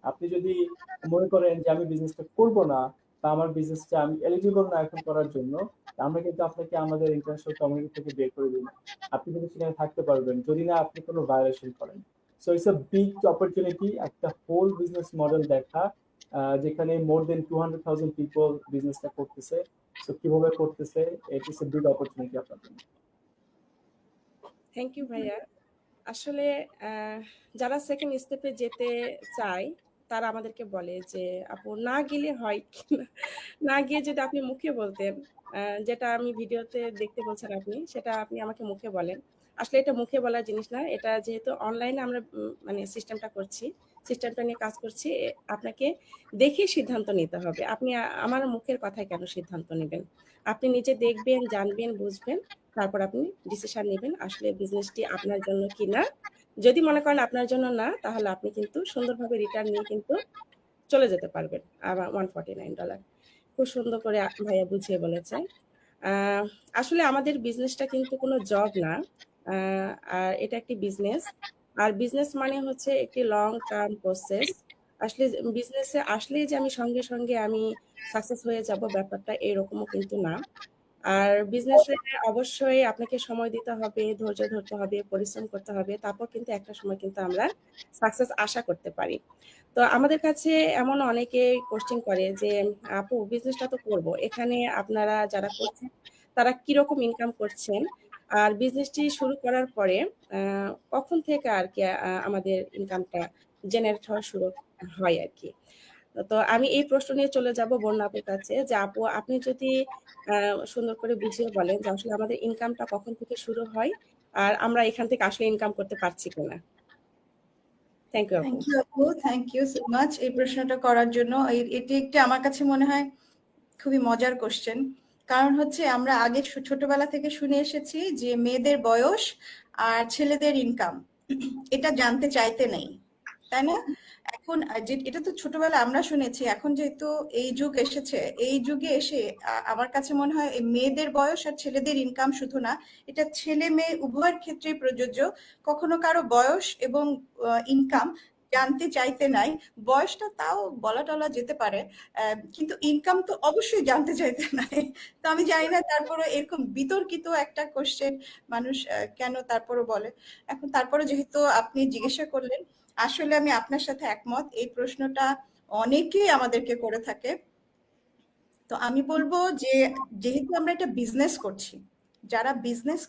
আপনি যদি মনে করেন যে আমি বিজনেসটা করব না, বা আমার বিজনেসটা আমি এলিজিবল না এখন করার জন্য, আমরা কিন্তু আপনাকে আমাদের ইন্টারন্যাশনাল কমিউনিটি থেকে বের করে দিই না। আপনি কিন্তু সেখানে থাকতে পারবেন যদি না আপনি কোনো ভায়োলেশন করেন। So it's a big opportunity, একটা হোল বিজনেস মডেল দেখা, যেখানে মোর দেন 200,000 পিপল বিজনেসটা করতেছে। সো কিভাবে করতেছে, ইট ইস এ বিগ অপরচুনিটি আপনার জন্য। থ্যাংক ইউ ভাইয়া। আসলে যারা সেকেন্ড স্টেপে যেতে চায় তারা আমাদেরকে বলে যে আপু না গেলে হয় কি না, না গিয়ে যদি আপনি মুখে বলতেন যেটা আমি ভিডিওতে দেখতে বলছেন আপনি, সেটা আপনি আমাকে মুখে বলেন। আসলে এটা মুখে বলার জিনিস না। এটা যেহেতু অনলাইনে আমরা মানে সিস্টেমটা করছি, সিস্টেমটা নিয়ে কাজ করছি, আপনাকে দেখে সিদ্ধান্ত নিতে হবে। আপনি আমার মুখের কথায় কেন সিদ্ধান্ত নেবেন? আপনি নিজে দেখবেন, জানবেন, বুঝবেন, তারপর আপনি ডিসিশন নেবেন আসলে বিজনেসটি আপনার জন্য কি না। যদি মনে করেন আপনার জন্য না, তাহলে আপনি কিন্তু সুন্দরভাবে রিটার্ন নিয়ে কিন্তু চলে যেতে পারবেন। আবার $149 খুব সুন্দর করে ভাইয়া বুঝিয়ে বলেছেন। আহ, আসলে আমাদের বিজনেসটা কিন্তু কোনো জব না, আর এটা একটি বিজনেস। আর বিজনেস মানে হচ্ছে একটি লং টার্ম প্রসেস। আসলে বিজনেসে আসলেই যে আমি সঙ্গে সঙ্গে আমি সাকসেস হয়ে যাব, ব্যাপারটা এরকমও কিন্তু না। আর বিজনেসে অবশ্যই আপনাকে সময় দিতে হবে, ধৈর্য ধরতে হবে, পরিশ্রম করতে হবে, তারপর কিন্তু একটা সময় কিন্তু আমরা সাকসেস আশা করতে পারি। তো আমাদের কাছে এমন অনেকে কোশ্চেন করে যে আপু বিজনেসটা তো করব, এখানে আপনারা যারা করছেন তারা কিরকম ইনকাম করছেন, আর বিজনেসটি শুরু করার পরে কখন থেকে আর কি আমাদের ইনকামটা জেনারেট হওয়া শুরু হয় আর কি। তো আমি এই প্রশ্ন নিয়ে চলে যাব বন্যা আপুর কাছে, যে আপু আপনি যদি সুন্দর করে বুঝিয়ে বলেন যে আসলে আমাদের ইনকামটা কখন থেকে শুরু হয়, আর আমরা এখান থেকে আসলে ইনকাম করতে পারছি কিনা। থ্যাংক ইউ আপু। থ্যাংক ইউ আপু, থ্যাংক ইউ সো মাচ এই প্রশ্নটা করার জন্য। এটি একটি আমার কাছে মনে হয় খুবই মজার কোশ্চেন। কারণ হচ্ছে আমরা আগে ছোটবেলা থেকে শুনে এসেছি যে মেয়েদের বয়স আর ছেলেদের ইনকাম এটা জানতে চাইতে নেই, তাই না? এখন যে এটা তো ছোটবেলা আমরা শুনেছি, এখন যেহেতু এই যুগ এসেছে, এই যুগে এসে আমার কাছে মনে হয় এই মেয়েদের বয়স আর ছেলেদের ইনকাম শুধু না, এটা ছেলে মেয়ে উভয়ের ক্ষেত্রেই প্রযোজ্য। কখনো কারো বয়স এবং ইনকাম জানতে চাইতে নাই, বয়সটা তাও বলা টলা যেতে পারে, কিন্তু ইনকাম তো অবশ্যই জানতে চাইতে নাই। তো আমি জানি না, তারপরে এরকম বিতর্কিত একটা কোশ্চেন মানুষ কেন তারপরে বলে। এখন তারপরে যেহেতু আপনি জিজ্ঞাসা করলেন, আসলে আমি আপনার সাথে একমত, এই প্রশ্নটা অনেকেই আমাদেরকে করে থাকে। তো আমি বলবো যে যেহেতু আমরা একটা বিজনেস করছি, যারা বিজনেস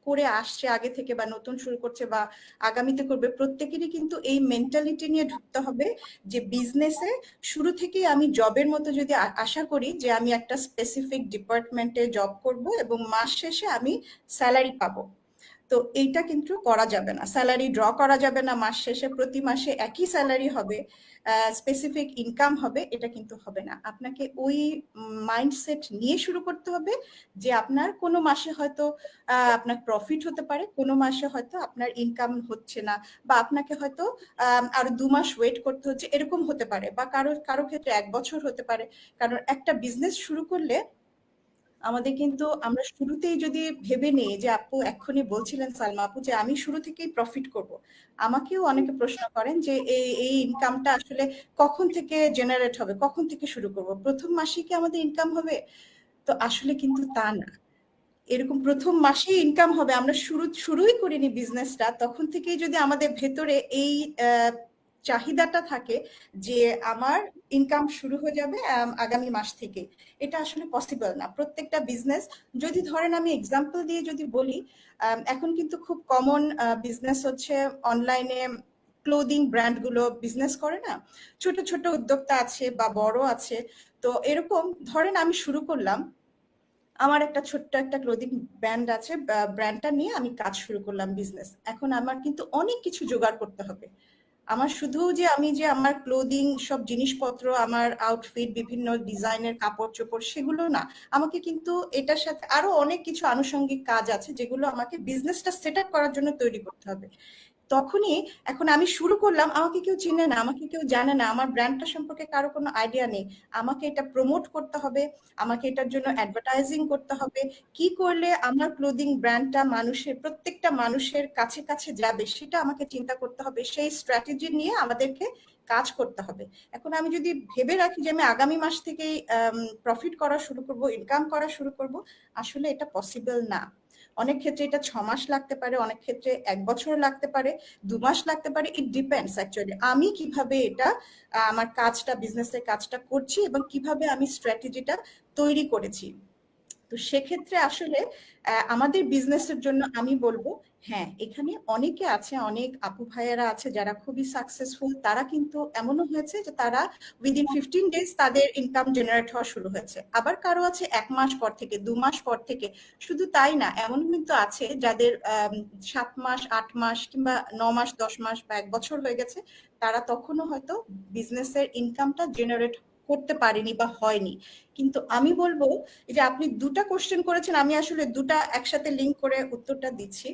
করে আসছে আগে থেকে বা নতুন শুরু করছে বা আগামীতে করবে, প্রত্যেকেরই কিন্তু এই মেন্টালিটি নিয়ে ঢুকতে হবে যে বিজনেসে শুরু থেকেই আমি জবের মতো যদি আশা করি যে আমি একটা স্পেসিফিক ডিপার্টমেন্টে জব করব এবং মাস শেষে আমি স্যালারি পাবো, তো এইটা কিন্তু করা যাবে না। স্যালারি ড্র করা যাবে না মাস শেষে, প্রতি মাসে একই স্যালারি হবে, স্পেসিফিক ইনকাম হবে, এটা কিন্তু হবে না। আপনাকে ওই মাইন্ডসেট নিয়ে শুরু করতে হবে যে আপনার কোনো মাসে হয়তো আপনার প্রফিট হতে পারে, কোনো মাসে হয়তো আপনার ইনকাম হচ্ছে না, বা আপনাকে হয়তো আরো 2 মাস ওয়েট করতে হচ্ছে, এরকম হতে পারে, বা কারো কারো ক্ষেত্রে 1 বছর হতে পারে। কারণ একটা বিজনেস শুরু করলে আমাদের কিন্তু, আমরা শুরুতেই যদি ভেবে নিই যে আপু এক্ষুনি বলছিলেন সালমা আপু যে আমি শুরু থেকেই প্রফিট করব, আমাকেও অনেকে প্রশ্ন করেন যে এই এই ইনকামটা আসলে কখন থেকে জেনারেট হবে, কখন থেকে শুরু করব, প্রথম মাসে কি আমাদের ইনকাম হবে? তো আসলে কিন্তু তা না, এরকম প্রথম মাসেই ইনকাম হবে, আমরা শুরুই করিনি বিজনেসটা, তখন থেকেই যদি আমাদের ভেতরে এই চাহিদাটা থাকে যে আমার ইনকাম শুরু হয়ে যাবে আগামী মাস থেকে, এটা আসলে পসিবল না। প্রত্যেকটা বিজনেস, যদি ধরেন আমি এক্সাম্পল দিয়ে যদি বলি, এখন কিন্তু খুব কমন বিজনেস হচ্ছে অনলাইনে ক্লোদিং ব্র্যান্ড গুলো বিজনেস করে না, ছোট ছোট উদ্যোক্তা আছে বা বড় আছে। তো এরকম ধরেন আমি শুরু করলাম, আমার একটা ছোট্ট একটা ক্লোদিং ব্র্যান্ড আছে, ব্র্যান্ডটা নিয়ে আমি কাজ শুরু করলাম বিজনেস। এখন আমার কিন্তু অনেক কিছু জোগাড় করতে হবে। আমার শুধু যে আমি যে আমার ক্লোদিং সব জিনিসপত্র, আমার আউটফিট, বিভিন্ন ডিজাইনের কাপড় চোপড়, সেগুলো না, আমাকে কিন্তু এটার সাথে আরো অনেক কিছু আনুষঙ্গিক কাজ আছে যেগুলো আমাকে বিজনেসটা সেট আপ করার জন্য তৈরি করতে হবে। তখনই, এখন আমি শুরু করলাম, আমাকে কেউ চিনে না, আমাকে কেউ জানে না, আমার ব্র্যান্ডটা সম্পর্কে কারো কোনো আইডিয়া নেই, আমাকে এটা প্রমোট করতে হবে, আমাকে এটার জন্য অ্যাডভার্টাইজিং করতে হবে, কি করলে আমার ক্লোদিং ব্র্যান্ডটা মানুষের, প্রত্যেকটা মানুষের কাছে কাছে যাবে, সেটা আমাকে চিন্তা করতে হবে, সেই স্ট্র্যাটেজি নিয়ে আমাদেরকে কাজ করতে হবে। এখন আমি যদি ভেবে রাখি যে আমি আগামী মাস থেকেই প্রফিট করা শুরু করব, ইনকাম করা শুরু করব, আসলে এটা পসিবল না। অনেক ক্ষেত্রে এটা 6 মাস লাগতে পারে, অনেক ক্ষেত্রে 1 বছর লাগতে পারে, 2 মাস লাগতে পারে, ইট ডিপেন্ডস অ্যাকচুয়ালি আমি কিভাবে এটা আমার কাজটা, বিজনেসের কাজটা করছি এবং কিভাবে আমি স্ট্র্যাটেজিটা তৈরি করেছি। তো সেক্ষেত্রে আসলে আমাদের বিজনেসের জন্য আমি বলবো হ্যাঁ, এখানে অনেকে আছে, অনেক আপু ভাইয়েরা আছে যারা খুবই সাকসেসফুল। তারা কিন্তু এমনও হয়েছে যে তারা উইদিন 15 ডেজ তাদের ইনকাম জেনারেট হওয়া শুরু হয়েছে। আবার কারো আছে 1 মাস পর থেকে, 2 মাস পর থেকে। শুধু তাই না, এমন কিন্তু আছে যাদের 7 মাস, 8 মাস কিংবা 9 মাস, 10 মাস বা 1 বছর হয়ে গেছে, তারা তখনও হয়তো বিজনেসের ইনকামটা জেনারেট করতে পারেনি বা হয়নি। কিন্তু আমি বলবো যে আপনি দুটা কোশ্চেন করেছেন, আমি আসলে দুটা একসাথে লিংক করে উত্তরটা দিচ্ছি।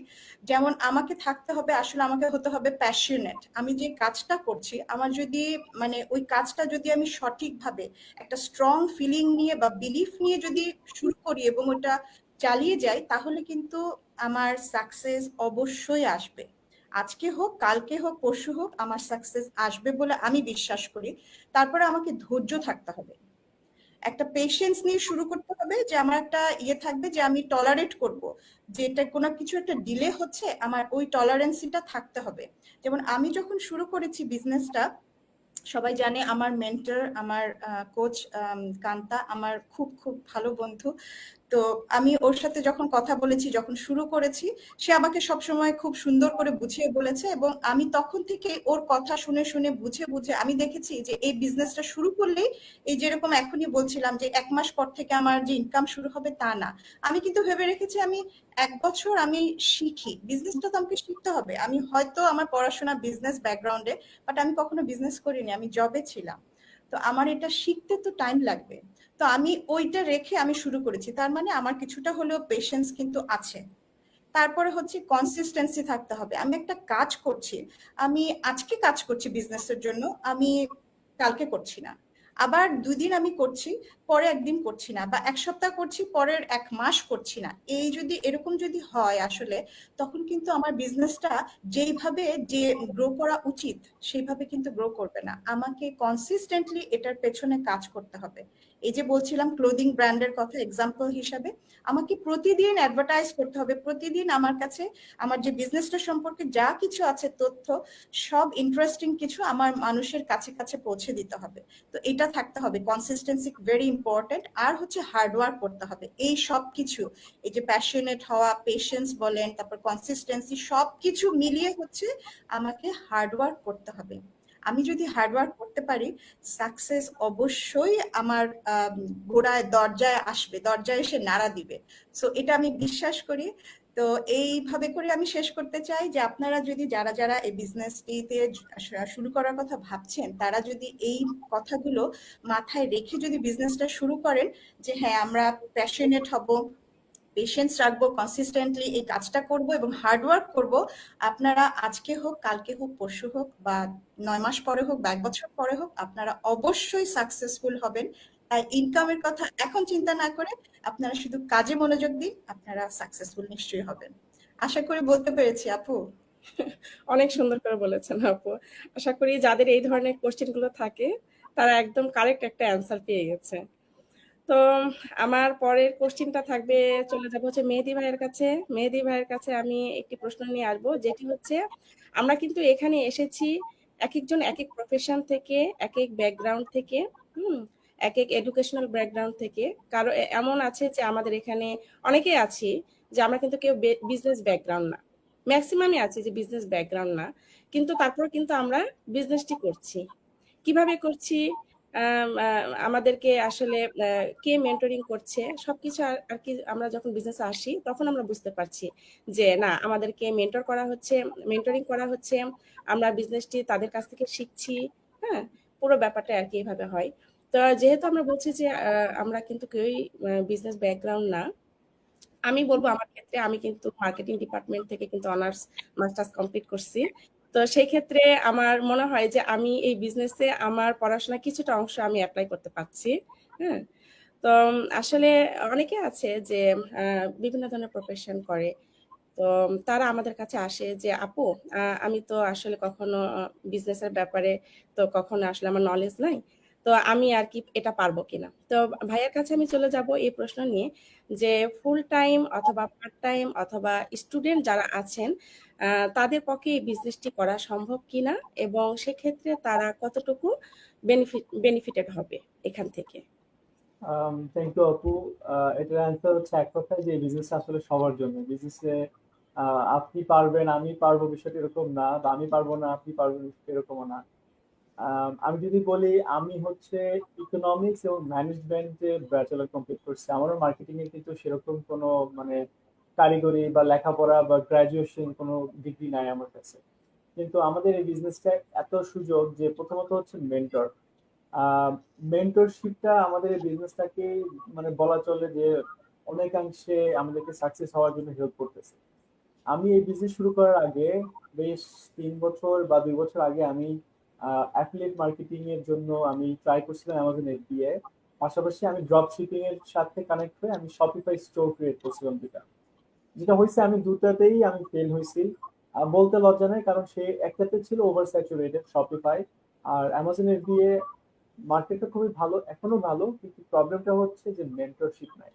যেমন আমাকে থাকতে হবে, আসলে আমাকে হতে হবে প্যাশনেট। আমি যে কাজটা করছি, আমার যদি মানে ওই কাজটা যদি আমি সঠিকভাবে একটা স্ট্রং ফিলিং নিয়ে বা বিলিফ নিয়ে যদি শুরু করি এবং ওটা চালিয়ে যাই, তাহলে কিন্তু আমার সাকসেস অবশ্যই আসবে। আজকে হোক, কালকে হোক, পরশু হোক, আমার সাকসেস আসবে বলে আমি বিশ্বাস করি। তারপরে আমাকে ধৈর্য থাকতে হবে, একটা পেশেন্স নিয়ে শুরু করতে হবে, যে আমার একটা ইয়ে থাকবে যে আমি টলারেট করব, যে এটা কোনো কিছু একটা ডিলে হচ্ছে, আমার ওই টলারেন্সিটা থাকতে হবে। যেমন আমি যখন শুরু করেছি বিজনেসটা, সবাই জানে আমার মেন্টর, আমার কোচ কান্তা আমার খুব খুব ভালো বন্ধু। তো আমি ওর সাথে যখন কথা বলেছি, যখন শুরু করেছি, সে আমাকে সবসময় খুব সুন্দর করে বুঝিয়ে বলেছে, এবং আমি তখন থেকে ওর কথা শুনে শুনে বুঝে বুঝে আমি দেখেছি যে এই বিজনেসটা শুরু করলেই, এই যেরকম এখনই বলছিলাম যে 1 মাস পর থেকে আমার যে ইনকাম শুরু হবে তা না। আমি কিন্তু ভেবে রেখেছি আমি 1 বছর আমি শিখি, বিজনেসটা তো আমাকে শিখতে হবে। আমি হয়তো আমার পড়াশোনা বিজনেস ব্যাকগ্রাউন্ডে, বাট আমি কখনো বিজনেস করিনি, আমি জবে ছিলাম। তো আমার এটা শিখতে তো টাইম লাগবে। তো আমি ওইটা রেখে আমি শুরু করেছি, তার মানে আমার কিছুটা হলেও পেশেন্স কিন্তু আছে। তারপরে হচ্ছে কনসিস্টেন্সি থাকতে হবে। আমি একটা কাজ করছি, আমি আজকে কাজ করছি বিজনেসের জন্য, আমি কালকে করছি না। আবার 2 দিন আমি করছি, পরে একদিন করছি না, বা 1 সপ্তাহ করছি, পরের 1 মাস করছি না। এই যদি এরকম যদি হয় আসলে, তখন কিন্তু আমার বিজনেসটা যেইভাবে যে গ্রো করা উচিত সেইভাবে কিন্তু গ্রো করবে না। আমাকে কনসিস্টেন্টলি এটার পেছনে কাজ করতে হবে। এই যে বলছিলাম ক্লোদিং ব্র্যান্ডের কথা এক্সাম্পল হিসাবে, আমাকে প্রতিদিন অ্যাডভার্টাইজ করতে হবে, প্রতিদিন আমার কাছে আমার যে বিজনেসটা সম্পর্কে যা কিছু আছে তথ্য, সব ইন্টারেস্টিং কিছু আমার মানুষের কাছে কাছে পৌঁছে দিতে হবে। তো এটা থাকতে হবে, কনসিস্টেন্সি ভেরি ইম্পর্টেন্ট। আর হচ্ছে হার্ডওয়ার্ক করতে হবে। এই সব কিছু, এই যে প্যাশনেট হওয়া, পেশেন্স বলেন, তারপর কনসিস্টেন্সি, সবকিছু মিলিয়ে হচ্ছে আমাকে হার্ডওয়ার্ক করতে হবে। আমি যদি হার্ডওয়ার্ক করতে পারি, সাকসেস অবশ্যই আমার গোড়ায় দরজায় আসবে, দরজায় এসে নাড়া দিবে। সো এটা আমি বিশ্বাস করি। তো এইভাবে করে আমি শেষ করতে চাই যে আপনারা যদি যারা যারা এই বিজনেসটিতে শুরু করার কথা ভাবছেন, তারা যদি এই কথাগুলো মাথায় রেখে যদি বিজনেসটা শুরু করেন, যে হ্যাঁ আমরা প্যাশনেট হব, পেশেন্স রাখবো, কনসিস্টেন্টলি এই কাজটা করব এবং হার্ডওয়ার্ক করব, আপনারা আজকে হোক, কালকে হোক, পরশু হোক, বা 9 মাস পরে হোক, বা 1 বছর পরে হোক, আপনারা অবশ্যই সাকসেসফুল হবেন। তাই ইনকামের কথা এখন চিন্তা না করে আপনারা শুধু কাজে মনোযোগ দিন, আপনারা সাকসেসফুল নিশ্চয়ই হবেন। আশা করি বলতে পেরেছি আপু। অনেক সুন্দর করে বলেছেন আপু। আশা করি যাদের এই ধরনের কোশ্চেন গুলো থাকে তারা একদম কারেক্ট একটা অ্যান্সার পেয়ে গেছে। তো আমার পরের কোশ্চেনটা থাকবে, চলে যাবো হচ্ছে মেহেদী ভাইয়ের কাছে। মেহেদী ভাইয়ের কাছে আমি একটি প্রশ্ন নিয়ে আসবো, যেটি হচ্ছে আমরা কিন্তু এখানে এসেছি এক একজন এক এক প্রফেশন থেকে, এক এক ব্যাকগ্রাউন্ড থেকে, এক এক এডুকেশনাল ব্যাকগ্রাউন্ড থেকে। কারো এমন আছে যে আমাদের এখানে অনেকেই আছি যে আমরা কিন্তু কেউ বিজনেস ব্যাকগ্রাউন্ড না, ম্যাক্সিমামই আছে যে বিজনেস ব্যাকগ্রাউন্ড না, কিন্তু তারপর কিন্তু আমরা বিজনেসটি করছি। কিভাবে করছি, আমাদেরকে আসলে কে মেন্টরিং করছে, সবকিছু আর কি আমরা যখন বিজনেসে আসি তখন আমরা বুঝতে পারছি যে না, আমাদেরকে মেন্টরিং করা হচ্ছে, আমরা বিজনেসটি তাদের কাছ থেকে শিখছি। হ্যাঁ, পুরো ব্যাপারটা আর কি এভাবে হয়। তো যেহেতু আমরা বলছি যে আমরা কিন্তু কেউই বিজনেস ব্যাকগ্রাউন্ড না, আমি বলবো আমার ক্ষেত্রে আমি কিন্তু মার্কেটিং ডিপার্টমেন্ট থেকে কিন্তু অনার্স মাস্টার্স কমপ্লিট করছি। তো সেই ক্ষেত্রে আমার মনে হয় যে আমি এই বিজনেসে আমার পড়াশোনা কিছুটা অংশ আমি অ্যাপ্লাই করতে পারছি। হ্যাঁ, তো আসলে অনেকে আছে যে বিভিন্ন ধরনের প্রফেশন করে। তো তারা আমাদের কাছে আসে যে আপু, আমি তো আসলে কখনো বিজনেসের ব্যাপারে তো কখনো আসলে আমার নলেজ নাই, তো আমি আর কি এটা পারবো কিনা। তো ভাইয়ের কাছে আমি চলে যাব এই প্রশ্ন নিয়ে যে ফুল টাইম অথবা পার্ট টাইম অথবা স্টুডেন্ট যারা আছেন, তাদের পক্ষে এই বিজনেসটি করা সম্ভব কিনা, এবং সেক্ষেত্রে তারা কতটুকু বেনিফিটেড হবে এখান থেকে। থ্যাংক ইউ আপু। এটার অ্যান্সার হচ্ছে এক কথায় যে বিজনেস আসলে সবার জন্য। বিজনেসে আপনি পারবেন আমি পারবো বিষয়টা এরকম না, বা আমি পারবো না আপনি পারবেন বিষয়টা এরকমও না। আমি যদি বলি, আমি হচ্ছে ইকোনমিক্স এবং ম্যানেজমেন্টে ব্যাচেলর কমপ্লিট করছি। আমারও মার্কেটিং এ কিন্তু সেরকম কোনো মানে কারিগরি বা লেখাপড়া বা গ্রাজুয়েশন কোনো ডিগ্রি নাই আমার কাছে। কিন্তু আমাদের এই বিজনেসটা এত সুযোগ যে প্রথমত হচ্ছে মেন্টর। মেন্টরশিপটা আমাদের এই বিজনেসটাকে মানে বলা চলে যে অনেকাংশে আমাদেরকে সাকসেস হওয়ার জন্য হেল্প করতেছে। আমি এই বিজনেস শুরু করার আগে বেশ 3 বছর বা 2 বছর আগে আমি অ্যাফিলিয়েট মার্কেটিং এর জন্য আমি ট্রাই করছিলাম অ্যামাজন FBA। পাশাপাশি আমি ড্রপ শিপিং এর সাথে কানেক্ট হয়ে আমি শপিফাই স্টোর ক্রিয়েট করছিলাম দুটা। যেটা হয়েছে আমি দুটাতেই আমি ফেল হয়েছি। বলতে লজ্জা নেই, কারণ সে একটাতে ছিল ওভার স্যাচুরেটেড শপিফাই, আর অ্যামাজন FBA মার্কেটটা খুবই ভালো, এখনো ভালো, কিন্তু প্রবলেমটা হচ্ছে যে মেন্টরশিপ নাই।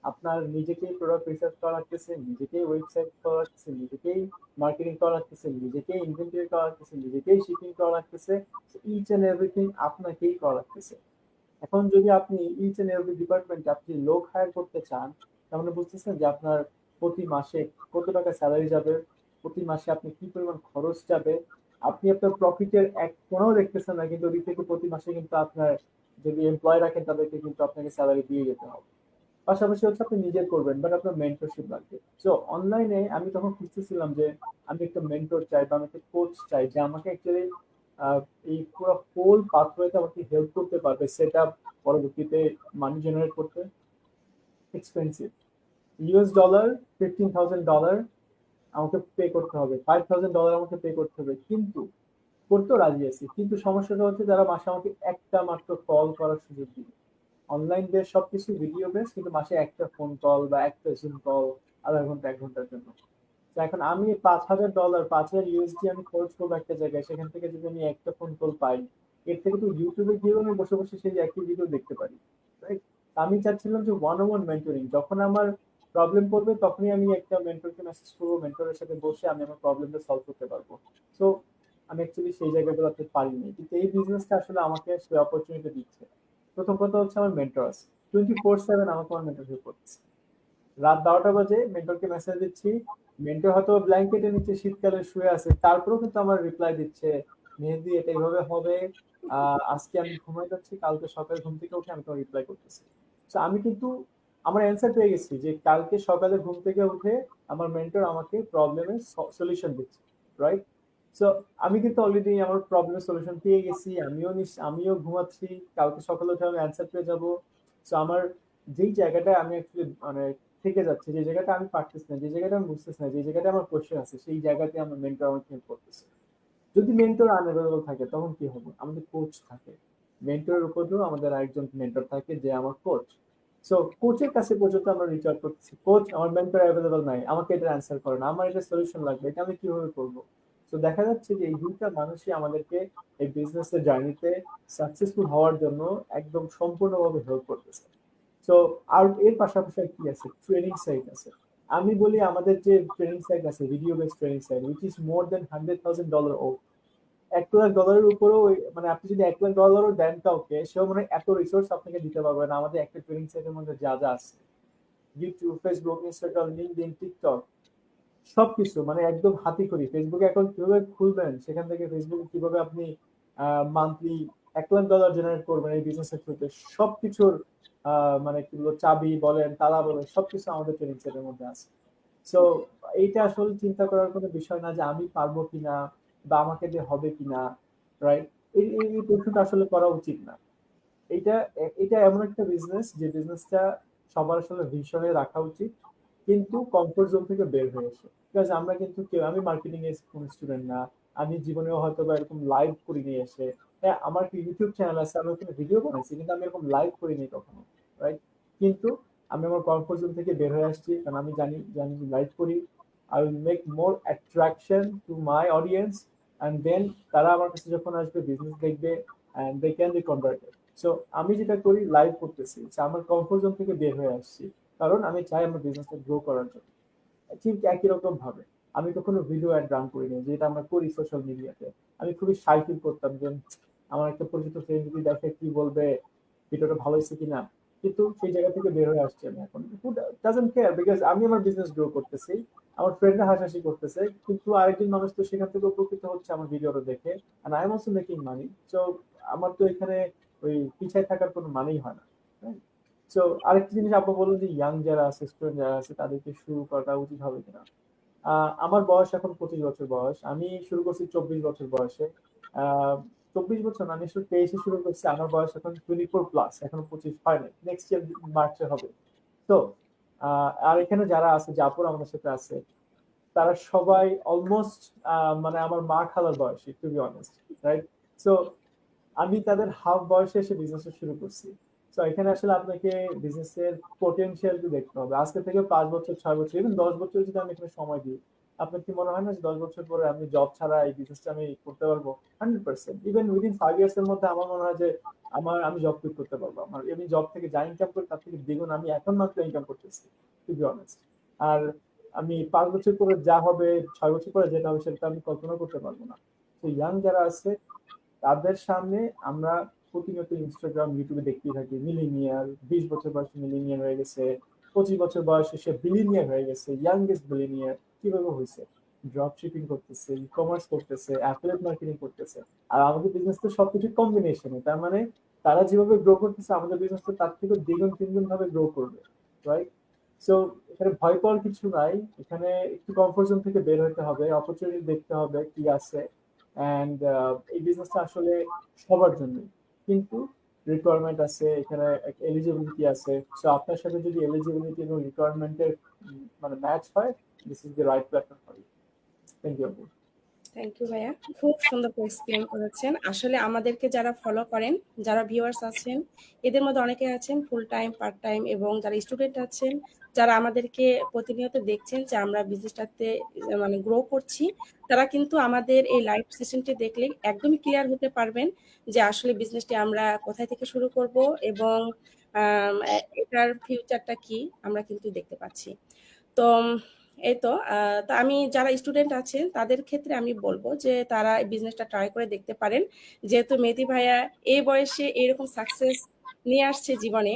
আপনার নিজেকেই প্রোডাক্ট রিসার্চ করা লাগতেছে, নিজেকেই ওয়েবসাইট করা লাগতেছে, নিজেকেই মার্কেটিং করা লাগতেছে, নিজেকেই ইনভেন্টরি করা লাগতেছে, নিজেকেই শিপিং করা লাগতেছে। ইচ এন্ড এভরিথিং আপনাকেই করা লাগতেছে। এখন যদি আপনি ইচ এন্ড এভরি ডিপার্টমেন্টে আপনি লোক হায়ার করতে চান, তাহলে বুঝতেছেন যে আপনার প্রতি মাসে কত টাকা স্যালারি যাবে, প্রতি মাসে আপনি কি পরিমাণ খরচ যাবে। আপনি আপনার প্রফিটের এক কোনাও দেখতেছেন না, কিন্তু ওদিক থেকে প্রতি মাসে কিন্তু আপনার যদি এমপ্লয় রাখেন তাদেরকে কিন্তু আপনাকে স্যালারি দিয়ে যেতে হবে। পাশাপাশি হচ্ছে আপনি নিজে করবেন, বাট আপনার মেন্টরশিপ লাগবে। সো অনলাইনে আমি তখন খুঁজতেছিলাম যে আমি একটা মেন্টর চাই বা আমি একটা কোচ চাই যে আমাকে অ্যাকচুয়ালি এই পুরো হোল পাথওয়েতে আমাকে হেল্প করতে পারবে, সেট আপ, পরবর্তীতে মানি জেনারেট করতে। এক্সপেন্সিভ, US$, $15,000 আমাকে পে করতে হবে, $5,000 আমাকে পে করতে হবে, কিন্তু করতেও রাজি আছি। কিন্তু সমস্যাটা হচ্ছে যারা মাসে আমাকে একটা মাত্র কল করার সুযোগ দিবে। অনলাইন বেস সবকিছু ভিডিও বেস, কিন্তু মাসে একটা ফোন কল বা একটা জুম কল আধা ঘন্টা 1 ঘন্টার জন্য। তো এখন আমি $5,000, 5,000 USD আমি খরচ করবো একটা জায়গায়, সেখান থেকে যদি আমি একটা ফোন কল পাই, এর থেকে তো ইউটিউবে গিয়েও আমি বসে বসে সেই একই ভিডিও দেখতে পারি, রাইট? আমি চাচ্ছিলাম যে ওয়ান অন ওয়ান মেন্টরিং, যখন আমার প্রবলেম পড়বে তখনই আমি একটা মেন্টরকে মেসেজ করবো, মেন্টরের সাথে বসে আমি আমার প্রবলেমটা সলভ করতে পারবো। সো আমি অ্যাকচুয়ালি সেই জায়গাগুলোতে পারিনি, কিন্তু এই বিজনেসটা আসলে আমাকে সেই অপরচুনিটি দিচ্ছে। প্রথম কথা হচ্ছে আমার মেন্টর আছে, 24/7 আমাকে আমার মেন্টর হেল্প করতেছে। রাত 12টা বাজে মেন্টরকে মেসেজ দিচ্ছি, মেন্টর হয়তো ব্ল্যাঙ্কেটের নিচে শীতকালে শুয়ে আছে, তারপরেও কিন্তু আমার রিপ্লাই দিচ্ছে, মেহেদী এটা এইভাবে হবে, আজকে আমি ঘুমাই যাচ্ছি, কালকে সকালে ঘুম থেকে উঠে আমি তোমার রিপ্লাই করতেছি। তো আমি কিন্তু আমার অ্যান্সার পেয়ে গেছি যে কালকে সকালে ঘুম থেকে উঠে আমার মেন্টর আমাকে প্রবলেমের সলিউশন দিচ্ছে, রাইট? সো আমি কিন্তু অলরেডি আমার প্রবলেমের সলিউশন পেয়ে গেছি, আমিও ঘুমাচ্ছি, কালকে সকালে উঠে আমি অ্যান্সার পেয়ে যাবো। সো আমার যেই জায়গাটা আমি অ্যাকচুয়ালি মানে থেকে যাচ্ছে, যে জায়গাটা আমি পারতেছি না, যে জায়গাটা আমি বুঝতেছি না, যে জায়গাটা আমার কোশ্চেন আছে, সেই জায়গাতে আমার মেন্টর আমাকে হেল্প করতেছে। যদি মেন্টর আনঅ্যাভেলেবল থাকে তখন কি হবে? আমাদের কোচ থাকে। মেন্টরের উপরেও আমাদের আরেকজন মেন্টর থাকে যে আমার কোচ। সো কোচের কাছে পর্যন্ত আমরা রিচ আউট করতেছি, কোচ আমার মেন্টর অ্যাভেলেবল নাই, আমাকে এটা অ্যান্সার করে না, আমার এটা সলিউশন লাগবে, এটা আমি কিভাবে করবো? তো দেখা যাচ্ছে যে এই দুইটা মানুষই আমাদেরকে এই বিজনেসের জার্নিতে সাকসেসফুল হওয়ার জন্য একদম সম্পূর্ণভাবে হেল্প করতেছে। সো আর এর পাশাপাশি আর কি আছে, ট্রেনিং সাইট আছে। আমি বলি আমাদের যে ট্রেনিং সাইট আছে, video base training site, which is more than $100,000 ও। $1,00,000 উপরেও মানে আপনি যদি $1,00,000 দেন কাউকে, সেও মানে এত রিসোর্স আপনাকে দিতে পারবে না আমাদের একটা ট্রেনিং সাইটের মধ্যে যা যা আছে। YouTube, Facebook, Instagram, LinkedIn, TikTok, সবকিছু মানে একদম হাতে করি। ফেসবুকে অ্যাকাউন্ট কিভাবে খুলবেন, সেখান থেকে ফেসবুকে কিভাবে আপনি মান্থলি $1,00,000 জেনারেট করবেন এই বিজনেসের থ্রুতে, সবকিছুর মানে কি বলবো, চাবি বলেন, তালা বলেন, সবকিছু আমাদের ট্রেনিং সেটের মধ্যে আছে। সো এইটা আসলে চিন্তা করার কোনো বিষয় না যে আমি পারবো কিনা বা আমাকে দিয়ে হবে কিনা, রাইট? এই প্রশ্নটা আসলে করা উচিত না। এটা এটা এমন একটা বিজনেস যে বিজনেসটা সবার আসলে ভিশনে রাখা উচিত, কিন্তু কমফোর্ট জোন থেকে বের হয়ে এসে। বিকজ আমরা কিন্তু কেউ, আমি মার্কেটিং এর কোন স্টুডেন্ট না, আমি জীবনেও হয়তো বা এরকম লাইভ করিনি এসে। হ্যাঁ, আমার একটা ইউটিউব চ্যানেল আছে, আমি ওখানে ভিডিও বানাইছি, কিন্তু আমি এরকম লাইভ করিনি কখনো, রাইট? কিন্তু আমি আমার কমফোর্ট জোন থেকে বের হয়ে আসছি, কারণ আমি জানি যে আমি লাইভ করি, I will make more attraction to my audience, and then তারা আমার কাছে যখন আসবে বিজনেস দেখবে, and they can be converted. So আমি যেটা করি, লাইভ করতেছি, যে আমার কমফোর্ট জোন থেকে বের হয়ে আসছি, কারণ আমি চাই আমার বিজনেসটা গ্রো করার জন্য। ঠিক একই রকম ভাবে আমি কখনো ভিডিও অ্যাড রান করিনি, যেটা আমরা করি সোশ্যাল মিডিয়াতে। আমি খুবই শাই ফিল করতাম যে আমার একটা পরিচিত ফ্রেন্ড যদি দেখে কি বলবে, ভিডিওটা ভালো হয়েছে কিনা। কিন্তু সেই জায়গা থেকে বের হয়ে আসছি আমি এখন। হু ডাজন্ট কেয়ার, বিকজ আমি আমার বিজনেস গ্রো করতেছি, আমার ফ্রেন্ডরা হাসাহাসি করতেছে, কিন্তু আরেকজন মানুষ তো সেখান থেকে উপকৃত হচ্ছে আমার ভিডিওটা দেখে, and I am also making money. So আমার তো এখানে ওই পিছায় থাকার কোনো মানেই হয় না। সো আরেকটা জিনিস আপু বলুন যে ইয়াং যারা আছে, স্টুডেন্ট যারা আছে, তাদেরকে শুরু করাটা উচিত হবে কিনা। আমার বয়স এখন 25 বছর বয়স, আমি শুরু করছি 24 বছর বয়সে। আহ 24 বছর না, আমি আসলে 23-এ শুরু করছি, আমার বয়স এখন 24+, এখনো 25 হয় নাই, নেক্সট ইয়ার মার্চে হবে। তো আর এখানে যারা আছে, জাপুর আমাদের সাথে আছে, তারা সবাই অলমোস্ট মানে আমার মা খালার বয়সী, to be honest, right? So আমি তাদের হাফ বয়সে এসে বিজনেস শুরু করছি। তো এখানে আসলে আপনাকে বিজনেসের পোটেনশিয়ালটি দেখতে হবে। আজকে থেকে 5 বছর, 6 বছর, ইভেন 10 বছর যদি আমি এখানে সময় দিই, আপনার কি মনে হয় না যে 10 বছর পরে আমি জব ছাড়া এই বিজনেসটা আমি করতে পারবো? 100%। ইভেন উইদিন 5 ইয়ার্স এর মধ্যে আমার মনে হয় যে আমি জব কুইট করতে পারবো। আমি জব থেকে যা ইনকাম করি তার থেকে দ্বিগুণ আমি এখন মাত্র ইনকাম করতেছি, টু বি অনেস্ট। আর আমি 5 বছর পরে যা হবে, 6 বছর পরে যেটা হবে, সেটা আমি কল্পনা করতে পারবো না। তো ইয়াং যারা আছে তাদের সামনে আমরা প্রতিনিয়ত ইনস্টাগ্রাম, ইউটিউবে দেখতেই থাকি মিলিনিয়ার, 20 বছর বয়সে মিলিনিয়ার হয়ে গেছে, 25 বছর বয়সে সে বিলিনিয়ার হয়ে গেছে, ইয়াংগেস্ট বিলিনিয়ার কিভাবে হয়েছে? ড্রপ শিপিং করতেছে, ই কমার্স করতেছে, অ্যাফিলিয়েট মার্কেটিং করতেছে। আর আমাদের বিজনেস তো সবকিছু কম্বিনেশনে, তার মানে তারা যেভাবে গ্রো করতেছে আমাদের বিজনেস তো তার থেকে দ্বিগুণ তিনগুণ ভাবে গ্রো করবে, রাইট? সো এখানে ভয় পাওয়ার কিছু নাই, এখানে একটু কমফোর্ট জোন থেকে বের হতে হবে, অপরচুনিটি দেখতে হবে কি আছে। অ্যান্ড এই বিজনেসটা আসলে সবার জন্য, কিন্তু রিকোয়ারমেন্ট আছে, এখানে এলিজিবিলিটি আছে। সো আপনার সাথে যদি এলিজিবিলিটি এবং রিকোয়ারমেন্টের মানে ম্যাচ হয়, this is the right platform for you. Thank you আপু। থ্যাংক ইউ ভাইয়া, খুব সুন্দর করে এক্সপ্লেন করেছেন। আসলে আমাদেরকে যারা ফলো করেন, যারা ভিউয়ার্স আছেন, এদের মধ্যে অনেকে আছেন ফুল টাইম, পার্ট টাইম, এবং যারা স্টুডেন্ট আছেন, যারা আমাদেরকে প্রতিনিয়ত দেখছেন যে আমরা বিজনেসটাতে মানে গ্রো করছি, তারা কিন্তু আমাদের এই লাইভ সেশনটি দেখলে একদমই ক্লিয়ার হতে পারবেন যে আসলে বিজনেসটি আমরা কোথায় থেকে শুরু করব, এবং এটার ফিউচারটা কি আমরা কিন্তু দেখতে পাচ্ছি। তো এই তো তো আমি যারা স্টুডেন্ট আছেন তাদের ক্ষেত্রে আমি বলবো যে তারা এই বিজনেসটা ট্রাই করে দেখতে পারেন, যেহেতু মেহেদী ভাইয়া এই বয়সে এরকম সাকসেস নিয়ে আসছে জীবনে।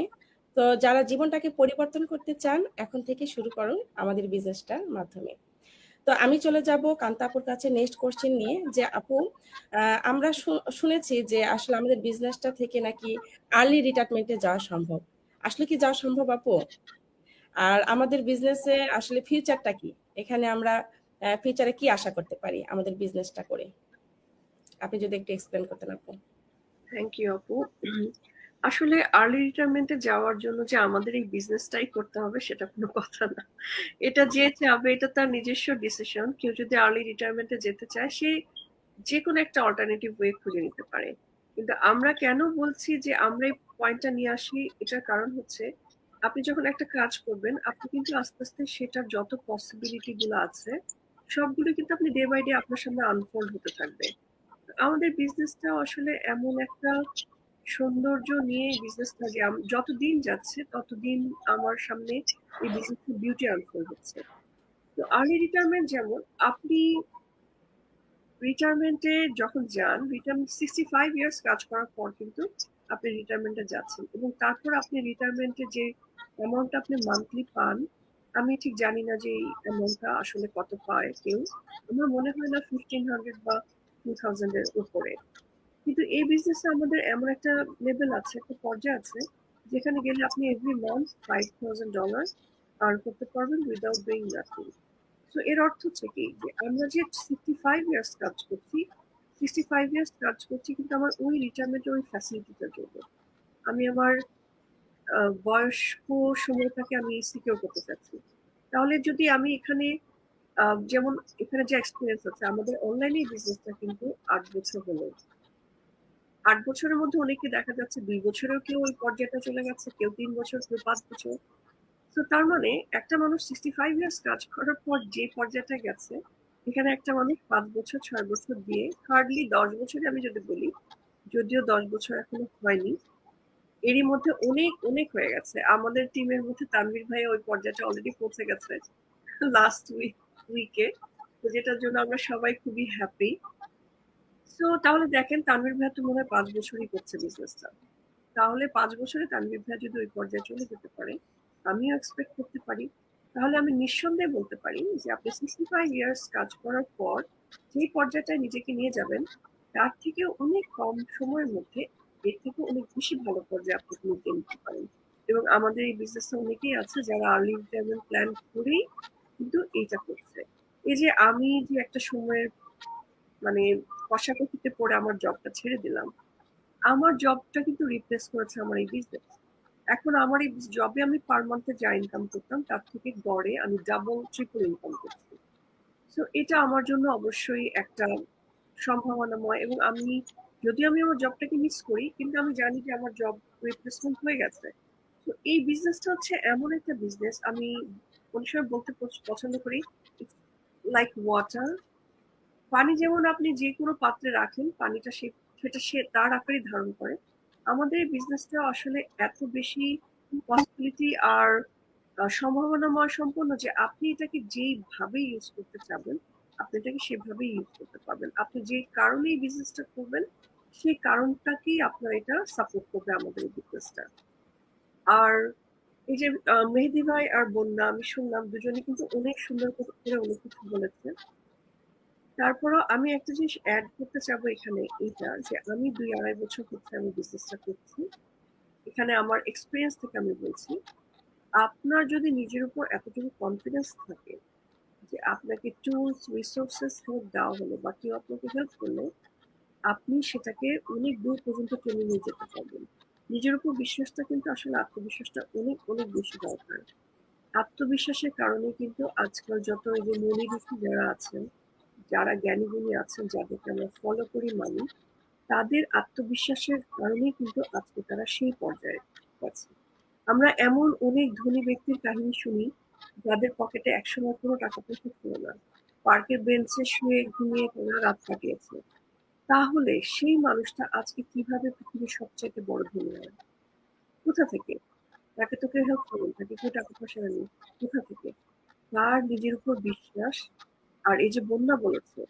তো যারা জীবনটাকে পরিবর্তন করতে চান, এখন থেকে শুরু করুন আমাদের বিজনেসটার মাধ্যমে। তো আমি চলে যাব কান্তাপুর কাছে নেক্সট কোশ্চেন নিয়ে, যে আপু আমরা শুনেছি যে আসলে আমাদের বিজনেসটা থেকে নাকি আর্লি রিটায়ারমেন্টে যাওয়া সম্ভব। আসলে কি যাওয়া সম্ভব আপু? আর আমাদের বিজনেসে আসলে ফিউচারটা কি? এখানে আমরা ফিউচারে কি আশা করতে পারি আমাদের বিজনেসটা করে? আপনি যদি একটু এক্সপ্লেন করতেন আপু। থ্যাংক ইউ আপু। আসলে আর্লি রিটায়ারমেন্টে যাওয়ার জন্য যে আমাদের এই বিজনেসটাই করতে হবে সেটা কোনো কথা না। এটা যে চাবে এটা তার নিজস্ব ডিসিশন। কেউ যদি আর্লি রিটায়ারমেন্টে যেতে চায় সে যে কোনো একটা অল্টারনেটিভ ওয়ে খুঁজে নিতে পারে। কিন্তু আমরা কেন বলছি যে আমরা এই পয়েন্টটা নিয়ে আসি, এটার কারণ হচ্ছে আপনি যখন একটা কাজ করবেন আপনি কিন্তু আস্তে আস্তে সেটার যত পসিবিলিটি গুলো আছে সবগুলো কিন্তু আপনি ডে বাই ডে আপনার সামনে আনফোল্ড হতে থাকবে। আমাদের বিজনেসটা আসলে এমন একটা সৌন্দর্য নিয়ে বিজনেসটা যে যতদিন যাচ্ছে ততদিন আমার সামনে এই বিজনেসের বিউটি আনফোল্ড হচ্ছে। তো আর্লি রিটায়ারমেন্ট যেমন আপনি রিটায়ারমেন্টে যখন যান, রিটায়ারমেন্ট 65 ইয়ার্স কাজ করার পর কিন্তু আপনি রিটায়ারমেন্টে যাচ্ছেন, এবং তারপর আপনি রিটায়ারমেন্টে যে অ্যামাউন্টটা আপনি মান্থলি পান, আমি ঠিক জানি না যে এই অ্যামাউন্টটা আসলে কত পায় কেউ। আমার মনে হয় না 1500 বা 2000 এর উপরে। কিন্তু এই বিজনেসে আমাদের এমন একটা লেভেল আছে, একটা পর্যায়ে আছে যেখানে গেলে আপনি এভরি মান্থ $5000 আর্ন করতে পারবেন উইদাউট ডুইং নাথিং। তো এর অর্থ হচ্ছে কি যে আমরা যে 65 ইয়ার্স কাজ করছি, 65 ইয়ার্স কাজ করছি কিন্তু আমার ওই রিটায়ারমেন্টের ওই ফ্যাসিলিটিটার জন্য। আমি আমার বয়স্ক সময়টাকে আমি সিকিউর করতে চাচ্ছি। তাহলে যদি আমি এখানে যেমন এখানে যে এক্সপিরিয়েন্স আছে, আমাদের অনলাইনে বিজনেসটা কিন্তু 8 বছর হলো। 8 বছরের মধ্যে অনেকে দেখা যাচ্ছে 2 বছরেও কেউ ওই পর্যায়টা চলে গেছে, কেউ 3 বছর, কেউ 5 বছর। তো তার মানে একটা মানুষ 65 ইয়ার্স কাজ করার পর যে পর্যায়টা গেছে, এখানে একটা মানুষ 5 বছর 6 বছর দিয়ে হার্ডলি 10 বছরে আমি যদি বলি, যদিও 10 বছর এখনো হয়নি, এরই মধ্যে অনেক অনেক হয়ে গেছে। আমাদের টিমের মধ্যে তানভীর ভাই ওই পর্যায়টা অলরেডি পৌঁছে গেছে লাস্ট উইকে, তো যেটার জন্য আমরা সবাই খুবই হ্যাপি। তো তাহলে দেখেন তানভীর ভাই তো মনে হয় 5 বছরই করছে বিজনেসটা। তাহলে 5 বছরে তানভীর ভাইয়া যদি ওই পর্যায়ে চলে যেতে পারে, আমিও এক্সপেক্ট করতে পারি। তাহলে আমি নিঃসন্দেহে বলতে পারি যে আপনি 65 ইয়ার্স কাজ করার পর যে পর্যায়টায় নিজেকে নিয়ে যাবেন, তার থেকে অনেক কম সময়ের মধ্যে এর থেকে অনেক বেশি ভালো পর্যায়ে আপনি নিজে নিতে পারেন। এবং আমাদের এই বিজনেসে অনেকেই আছে যারা আর্লি রিটায়ারমেন্ট প্ল্যান করেই কিন্তু এইটা করছে। এই যে আমি যে একটা সময়ের মানে কষাকষিতে পড়ে আমার জবটা ছেড়ে দিলাম, আমার জবটা কিন্তু রিপ্লেস করেছে আমার এই বিজনেস। এখন আমার এই জবে আমি পার মান্থে যা ইনকাম করতাম তার থেকে গড়ে আমি ডাবল ট্রিপল ইনকাম করছি। সো এটা আমার জন্য অবশ্যই একটা সম্ভাবনাময়, এবং আমি যদিও আমি আমার জবটাকে মিস করি, কিন্তু আমি জানি যে আমার জব রিপ্লেসমেন্ট হয়ে গেছে। তো এই বিজনেসটা হচ্ছে এমন একটা বিজনেস, আমি অনেক সময় বলতে পছন্দ করি, লাইক ওয়াটার। পানি যেমন আপনি যে কোনো পাত্রে রাখেন, পানিটা সেটা সে তার আকারই ধারণ করে। আমাদের এই বিজনেসটা আসলে এত বেশি পসিবিলিটি আর সম্ভাবনাময় সম্পন্ন যে আপনি এটাকে যেইভাবে ইউজ করতে চাবেন, আপনি এটাকে সেভাবেই ইউজ করতে পারবেন। আপনি যে কারণে এই বিজনেসটা করবেন, সেই কারণটাকেই আপনার এটা সাপোর্ট করবে আমাদের এই বিজনেসটা। আর এই যে মেহেদী ভাই আর বন্যা, আমি শুনলাম দুজনে কিন্তু অনেক সুন্দর করে অনেক কিছু বলেছে। তারপরও আমি একটা জিনিস অ্যাড করতে চাবো এখানে, এইটা যে আমি 2-2.5 বছর হচ্ছে আমি বিজনেসটা করছি। এখানে আমার এক্সপিরিয়েন্স থেকে আমি বলছি, আপনার যদি নিজের উপর এতটুকু কনফিডেন্স থাকে যে আপনাকে টুলস রিসোর্সেস হেল্প দেওয়া হলো বা কেউ আপনাকে হেল্প করলো, আপনি সেটাকে অনেক দূর পর্যন্ত টেনে নিয়ে যেতে পারবেন। নিজের উপর বিশ্বাসটা কিন্তু আসলে আত্মবিশ্বাসটা অনেক অনেক বেশি দরকার। আত্মবিশ্বাসের কারণে কিন্তু আজকাল যত এই যে মনি ঋষি যারা আছেন, যারা জ্ঞানী গুণী আছেন, যাদেরকে আমরা ফলো করি মানি, তাদের আত্মবিশ্বাসের কারণেই কিন্তু আজকে তারা সেই পর্যায়ে গেছে। আমরা এমন অনেক ধনী ব্যক্তির কাহিনী শুনি যাদের পকেটে একসময় কোনো টাকা পয়সা ছিল না, পার্কের বেঞ্চে শুয়ে ঘুমিয়ে তারা রাত কাটিয়েছে। তাহলে সেই মানুষটা আজকে কিভাবে পৃথিবীর সবচেয়ে বড় ধনী হয়? কোথা থেকে? তাকে তো কেউ হেল্প করেন, তাকে কেউ টাকা পয়সা দেয়নি। কোথা থেকে? তার নিজের উপর বিশ্বাস। আর এই যে বন্যা বলেছে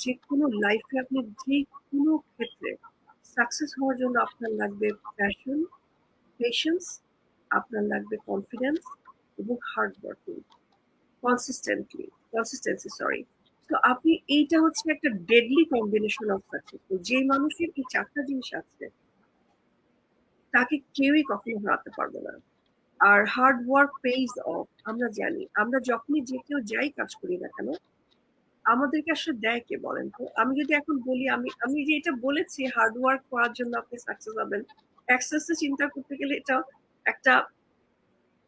যে কোনো লাইফে আপনি যে কোনো ক্ষেত্রে সাকসেস হওয়ার জন্য আপনার লাগবে প্যাশন, পেশেন্স, আপনার লাগবে কনফিডেন্স এবং হার্ড ওয়ার্কিং, কনসিস্টেন্সি, সরি। তো আপনি এইটা হচ্ছে একটা ডেডলি কম্বিনেশন অফ সাকসেস। যে মানুষের এই 4টা জিনিস আছে, তাকে কেউই কখনো হারাতে পারবে না। আর হার্ড ওয়ার্ক পেইজ অফ, আমরা জানি আমরা যখনই যে কেউ যাই কাজ করি না কেন, আমাদেরকে আসলে দেয় কে বলেন তো? আমি যদি এখন বলি, আমি আমি যে এটা বলেছি হার্ড ওয়ার্ক করার জন্য আপনি সাকসেস হবেন, সাকসেস চিন্তা করতে গেলে এটা একটা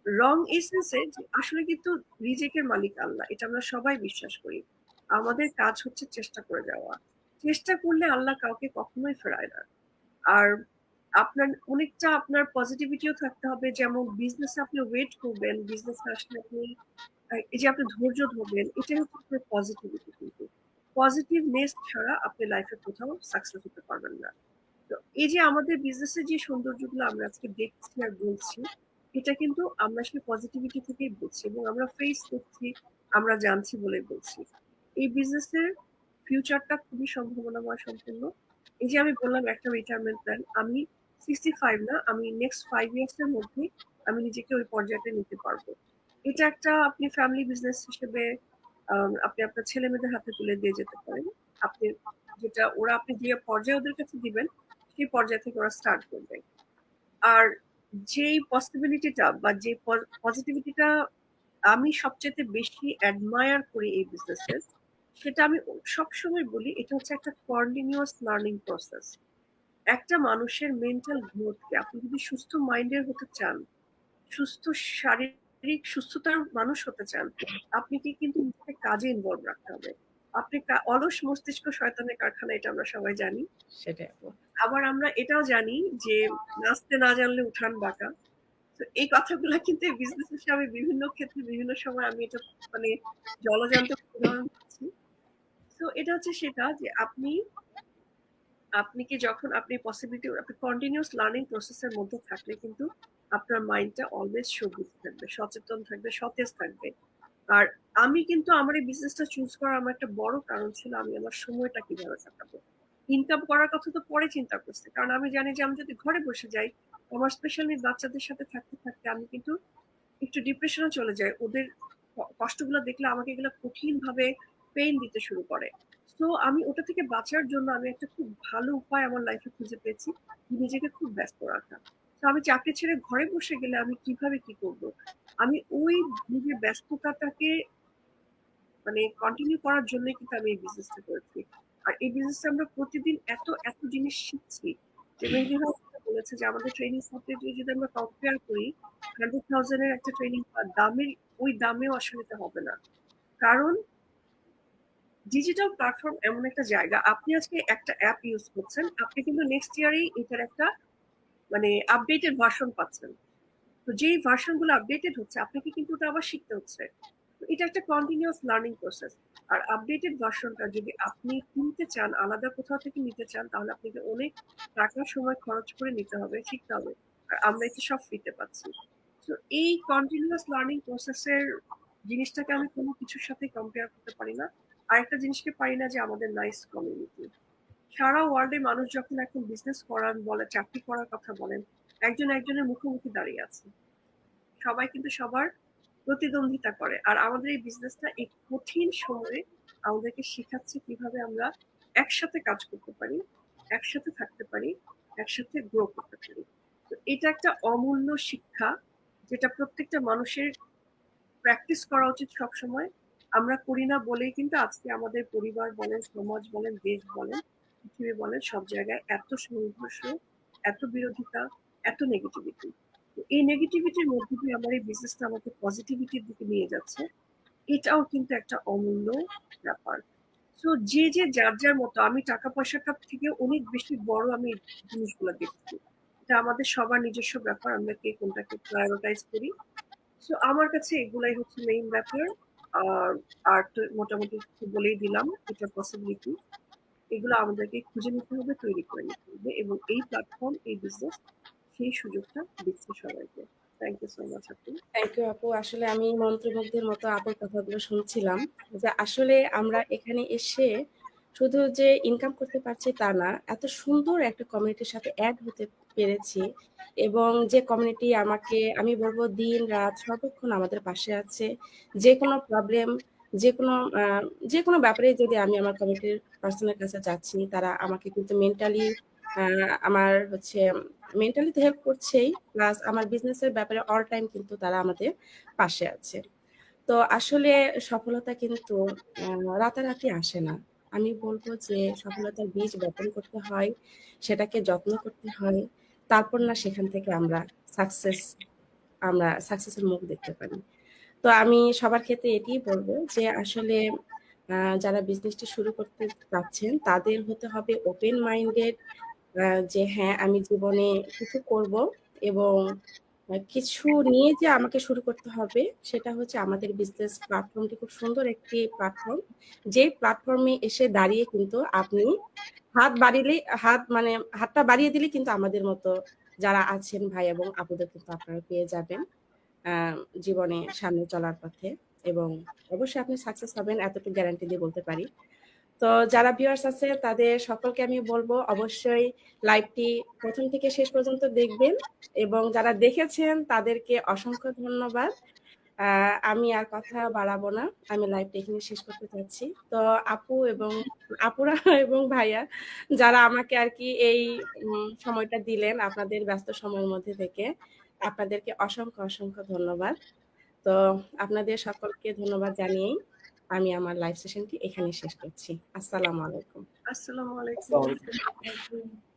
রং এসেন্সে যে আসলে কিন্তু রিজিকের মালিক আল্লাহ, এটা আমরা সবাই বিশ্বাস করি। আমাদের কাজ হচ্ছে চেষ্টা করে যাওয়া। চেষ্টা করলে আল্লাহ কাউকে কখনোই ফেরায় না। আর আপনার অনেকটা আপনার পজিটিভিটিও থাকতে হবে, যেমন বিজনেসে আপনি ওয়েট করবেন, বিজনেসে আসলে আপনি এই যে আপনি ধৈর্য ধরবেন, এটাই হচ্ছে আপনার পজিটিভিটি। কিন্তু পজিটিভনেস ছাড়া আপনি লাইফে কোথাও সাকসেস হতে পারবেন না। তো এই যে আমাদের বিজনেসের যে সৌন্দর্যগুলো আমরা আজকে দেখছি আর বলছি, এটা কিন্তু আমরা সেই পজিটিভিটি থেকেই বলছি এবং আমরা ফেস করছি, আমরা জানছি বলে বলছি। এই বিজনেসের ফিউচারটা খুবই সম্ভাবনাময় সম্পূর্ণ। এই যে আমি বললাম একটা রিটায়ারমেন্ট প্ল্যান, আমি 65 না, আমি নেক্সট 5 ইয়ার্স এর মধ্যে আমি নিজেকে ওই পর্যায়ে নিতে পারবো। এটা একটা আপনি ফ্যামিলি বিজনেস হিসেবে আপনি আপনার ছেলে মেয়েদের হাতে তুলে দিয়ে যেতে পারেন। আপনি যেটা ওরা আপনি যে পর্যায়ে ওদের কাছে দিবেন, সেই পর্যায় থেকে ওরা স্টার্ট করবে। আর যেই পসিবিলিটিটা বা যে পজিটিভিটিটা আমি সবচেয়ে বেশি অ্যাডমায়ার করি এই বিজনেসের, সেটা আমি সবসময় বলি, এটা হচ্ছে একটা কন্টিনিউয়াস লার্নিং প্রসেস। একটা মানুষের মেন্টাল গ্রোথকে আপনি যদি সুস্থ মাইন্ডের হতে চান, সুস্থ শারীরিক সুস্থতার মানুষ হতে চান, আপনি কি কিন্তু নিজেকে কাজে ইনভলভ রাখতে হবে। আপনি অলস মস্তিষ্ক শয়তানের কারখানা, এটা আমরা সবাই জানি। সেটাই আপু। আবার আমরা এটাও জানি যে নাচতে না জানলে উঠান বাঁকা। তো এই কথাগুলা কিন্তু এই বিজনেসের আমি বিভিন্ন ক্ষেত্রে বিভিন্ন সময় আমি এটা মানে জলজান্ত উদাহরণ দিচ্ছি। তো এটা হচ্ছে সেটা যে আপনি আপনি কি যখন আপনি পসিবিলিটি আপনি কন্টিনিউয়াস লার্নিং প্রসেসের মধ্যে থাকলে কিন্তু আপনার মাইন্ডটা অলওয়েজ সবুজ থাকবে, সচেতন থাকবে, সতেজ থাকবে। আর আমি কিন্তু আমার এই বিজনেসটা চুজ করার আমার একটা বড় কারণ ছিল আমি আমার সময়টা কিভাবে কাটাবো। ইনকাম করার কথা তো পরে চিন্তা করছে, কারণ আমি জানি যে আমি যদি ঘরে বসে যাই, আমার স্পেশাল নিড বাচ্চাদের সাথে থাকতে থাকতে আমি কিন্তু একটু ডিপ্রেশনে চলে যাই। ওদের কষ্টগুলো দেখলে আমাকে এগুলো কঠিন ভাবে পেইন দিতে শুরু করে। তো আমি ওটা থেকে বাঁচার জন্য আমি একটা খুব ভালো উপায় আমার লাইফে খুঁজে পেয়েছি, নিজেকে খুব ব্যস্ত রাখা। তো আমি চাকরি ছেড়ে ঘরে বসে গেলে আমি কিভাবে কি করব, আমি ওই নিজের ব্যস্ততাটাকে মানে কন্টিনিউ করার জন্য কিন্তু আমি এই বিজনেসটা করেছি। আর এই বিজনেসটা আমরা প্রতিদিন এত এত জিনিস শিখছি, যে মেহেদী ভাই বলেছে যে আমাদের ট্রেনিং সাবজেক্ট যদি আমরা কম্পেয়ার করি, 100,000 এর একটা ট্রেনিং দামের ওই দামেও আসলে এটা হবে না। কারণ ডিজিটাল প্ল্যাটফর্ম এমন একটা জায়গা, আপনি আজকে একটা অ্যাপ ইউজ করছেন, আপনি কিন্তু নেক্সট ইয়ারেই এটার একটা মানে আপডেটেড ভার্সন পাচ্ছেন। তো যেই ভার্সন গুলো আপডেটেড হচ্ছে আপনাকে কিন্তু ওটা আবার শিখতে হচ্ছে। তো এটা একটা কন্টিনিউয়াস লার্নিং প্রসেস। আর আপডেটেড ভার্সনটা যদি আপনি কিনতে চান, আলাদা কোথাও থেকে নিতে চান, তাহলে আপনাকে অনেক টাকা সময় খরচ করে নিতে হবে, শিখতে হবে। আর আমরা এটা সব ফ্রিতে পাচ্ছি। তো এই কন্টিনিউয়াস লার্নিং প্রসেসের জিনিসটাকে আমি কোনো কিছুর সাথে কম্পেয়ার করতে পারি না। আরেকটা জিনিসকে পারি না যে আমাদের নাইস কমিউনিটি। সারা ওয়ার্ল্ডে মানুষ যখন এখন বিজনেস করার বলে, চাকরি করার কথা বলেন, একজন একজনের মুখোমুখি দাঁড়িয়ে আছে, সবাই কিন্তু সবার প্রতিদ্বন্দ্বিতা করে। আর আমাদের এই বিজনেসটা এই কঠিন সময়ে আমাদেরকে শেখাচ্ছে কিভাবে আমরা একসাথে কাজ করতে পারি, একসাথে থাকতে পারি, একসাথে গ্রো করতে পারি। তো এটা একটা অমূল্য শিক্ষা, যেটা প্রত্যেকটা মানুষের প্র্যাকটিস করা উচিত সব সময়। আমরা করি না বলেই কিন্তু আজকে আমাদের পরিবার বলেন, সমাজ বলেন, দেশ বলেন, পৃথিবী বলেন, সব জায়গায় এত সংঘর্ষ, এত বিরোধিতা, এত নেগেটিভিটি। এই নেগেটিভিটির মধ্যে দিয়ে আমার এই বিজনেসটা আমাকে পজিটিভিটির দিকে নিয়ে যাচ্ছে, এটাও কিন্তু একটা অমূল্য ব্যাপার। তো যে যে যার যার মতো, আমি টাকা পয়সাটার থেকে অনেক বেশি বড় আমি এই জিনিসগুলো দেখছি। এটা আমাদের সবার নিজস্ব ব্যাপার, আমরা কে কোনটাকে প্রায়োরিটাইজ করি। সো আমার কাছে এগুলাই হচ্ছে মেইন ব্যাপার। আর আর তো মোটামুটি বলেই দিলাম এটা পসিবিলিটি, এগুলো আমাদেরকে খুঁজে নিতে হবে, তৈরি করে নিতে হবে, এবং এই প্ল্যাটফর্ম, এই বিজনেস সেই সুযোগটা দিচ্ছে সবাইকে। থ্যাংক ইউ সো মাচ আপু। থ্যাংক ইউ আপু। আসলে আমি মন্ত্রমুগ্ধের মতো আপুর কথাগুলো শুনছিলাম, যে আসলে আমরা এখানে এসে শুধু যে ইনকাম করতে পারছি তা না, এত সুন্দর একটা কমিউনিটির সাথে অ্যাড হতে পেরেছি, এবং যে কমিউনিটি আমাকে, আমি বলবো দিন রাত সর্বক্ষণ আমাদের পাশে আছে। যে কোনো প্রবলেম, যে কোনো যে কোনো ব্যাপারে যদি আমি আমার কমিউনিটির পার্সনের কাছে যাচ্ছি, তারা আমাকে কিন্তু মেন্টালি আমার হচ্ছে মেন্টালি তো হেল্প করছেই, প্লাস আমার বিজনেসের ব্যাপারে অল টাইম কিন্তু তারা আমাদের পাশে আছে। তো আসলে সফলতা কিন্তু রাতারাতি আসে না। আমি বলবো যে সফলতার বীজ বপন করতে হয়, সেটাকে যত্ন করতে হয়, তারপর না সেখান থেকে সাকসেস আমরা সাকসেসের মুখ দেখতে পারি। তো আমি সবার ক্ষেত্রে এটিই বলবো যে আসলে যারা বিজনেসটি শুরু করতে চাচ্ছেন তাদের হতে হবে ওপেন মাইন্ডেড, যে হ্যাঁ আমি জীবনে কিছু করব, এবং কিছু নিয়ে যে আমাকে শুরু করতে হবে, সেটা হচ্ছে আমাদের বিজনেস প্ল্যাটফর্মটি খুব সুন্দর একটি প্ল্যাটফর্ম, যে প্ল্যাটফর্মে এসে দাঁড়িয়ে কিন্তু আপনি হাত বাড়িলে হাতটা বাড়িয়ে দিলে কিন্তু আমাদের মতো যারা আছেন ভাই এবং আপুদের কিন্তু আপনারা পেয়ে যাবেন জীবনে সামনে চলার পথে, এবং অবশ্যই আপনি সাকসেস হবেন, এতটুকু গ্যারান্টি দিয়ে বলতে পারি। তো যারা ভিউয়ার্স আছে তাদের সকলকে আমি বলবো অবশ্যই লাইভটি প্রথম থেকে শেষ পর্যন্ত দেখবেন, এবং যারা দেখেছেন তাদেরকে অসংখ্য ধন্যবাদ। আমি আর কথা বাড়াবো না, আমি লাইভটা এখানে শেষ করতে চাচ্ছি। তো আপুরা এবং ভাইয়া যারা আমাকে আর কি এই সময়টা দিলেন আপনাদের ব্যস্ত সময়ের মধ্যে থেকে, আপনাদেরকে অসংখ্য অসংখ্য ধন্যবাদ। তো আপনাদের সকলকে ধন্যবাদ জানিয়েই আমি আমার লাইভ সেশনটি এখানে শেষ করছি। আসসালামু আলাইকুম। আসসালামু আলাইকুম। আসসালামু আলাইকুম।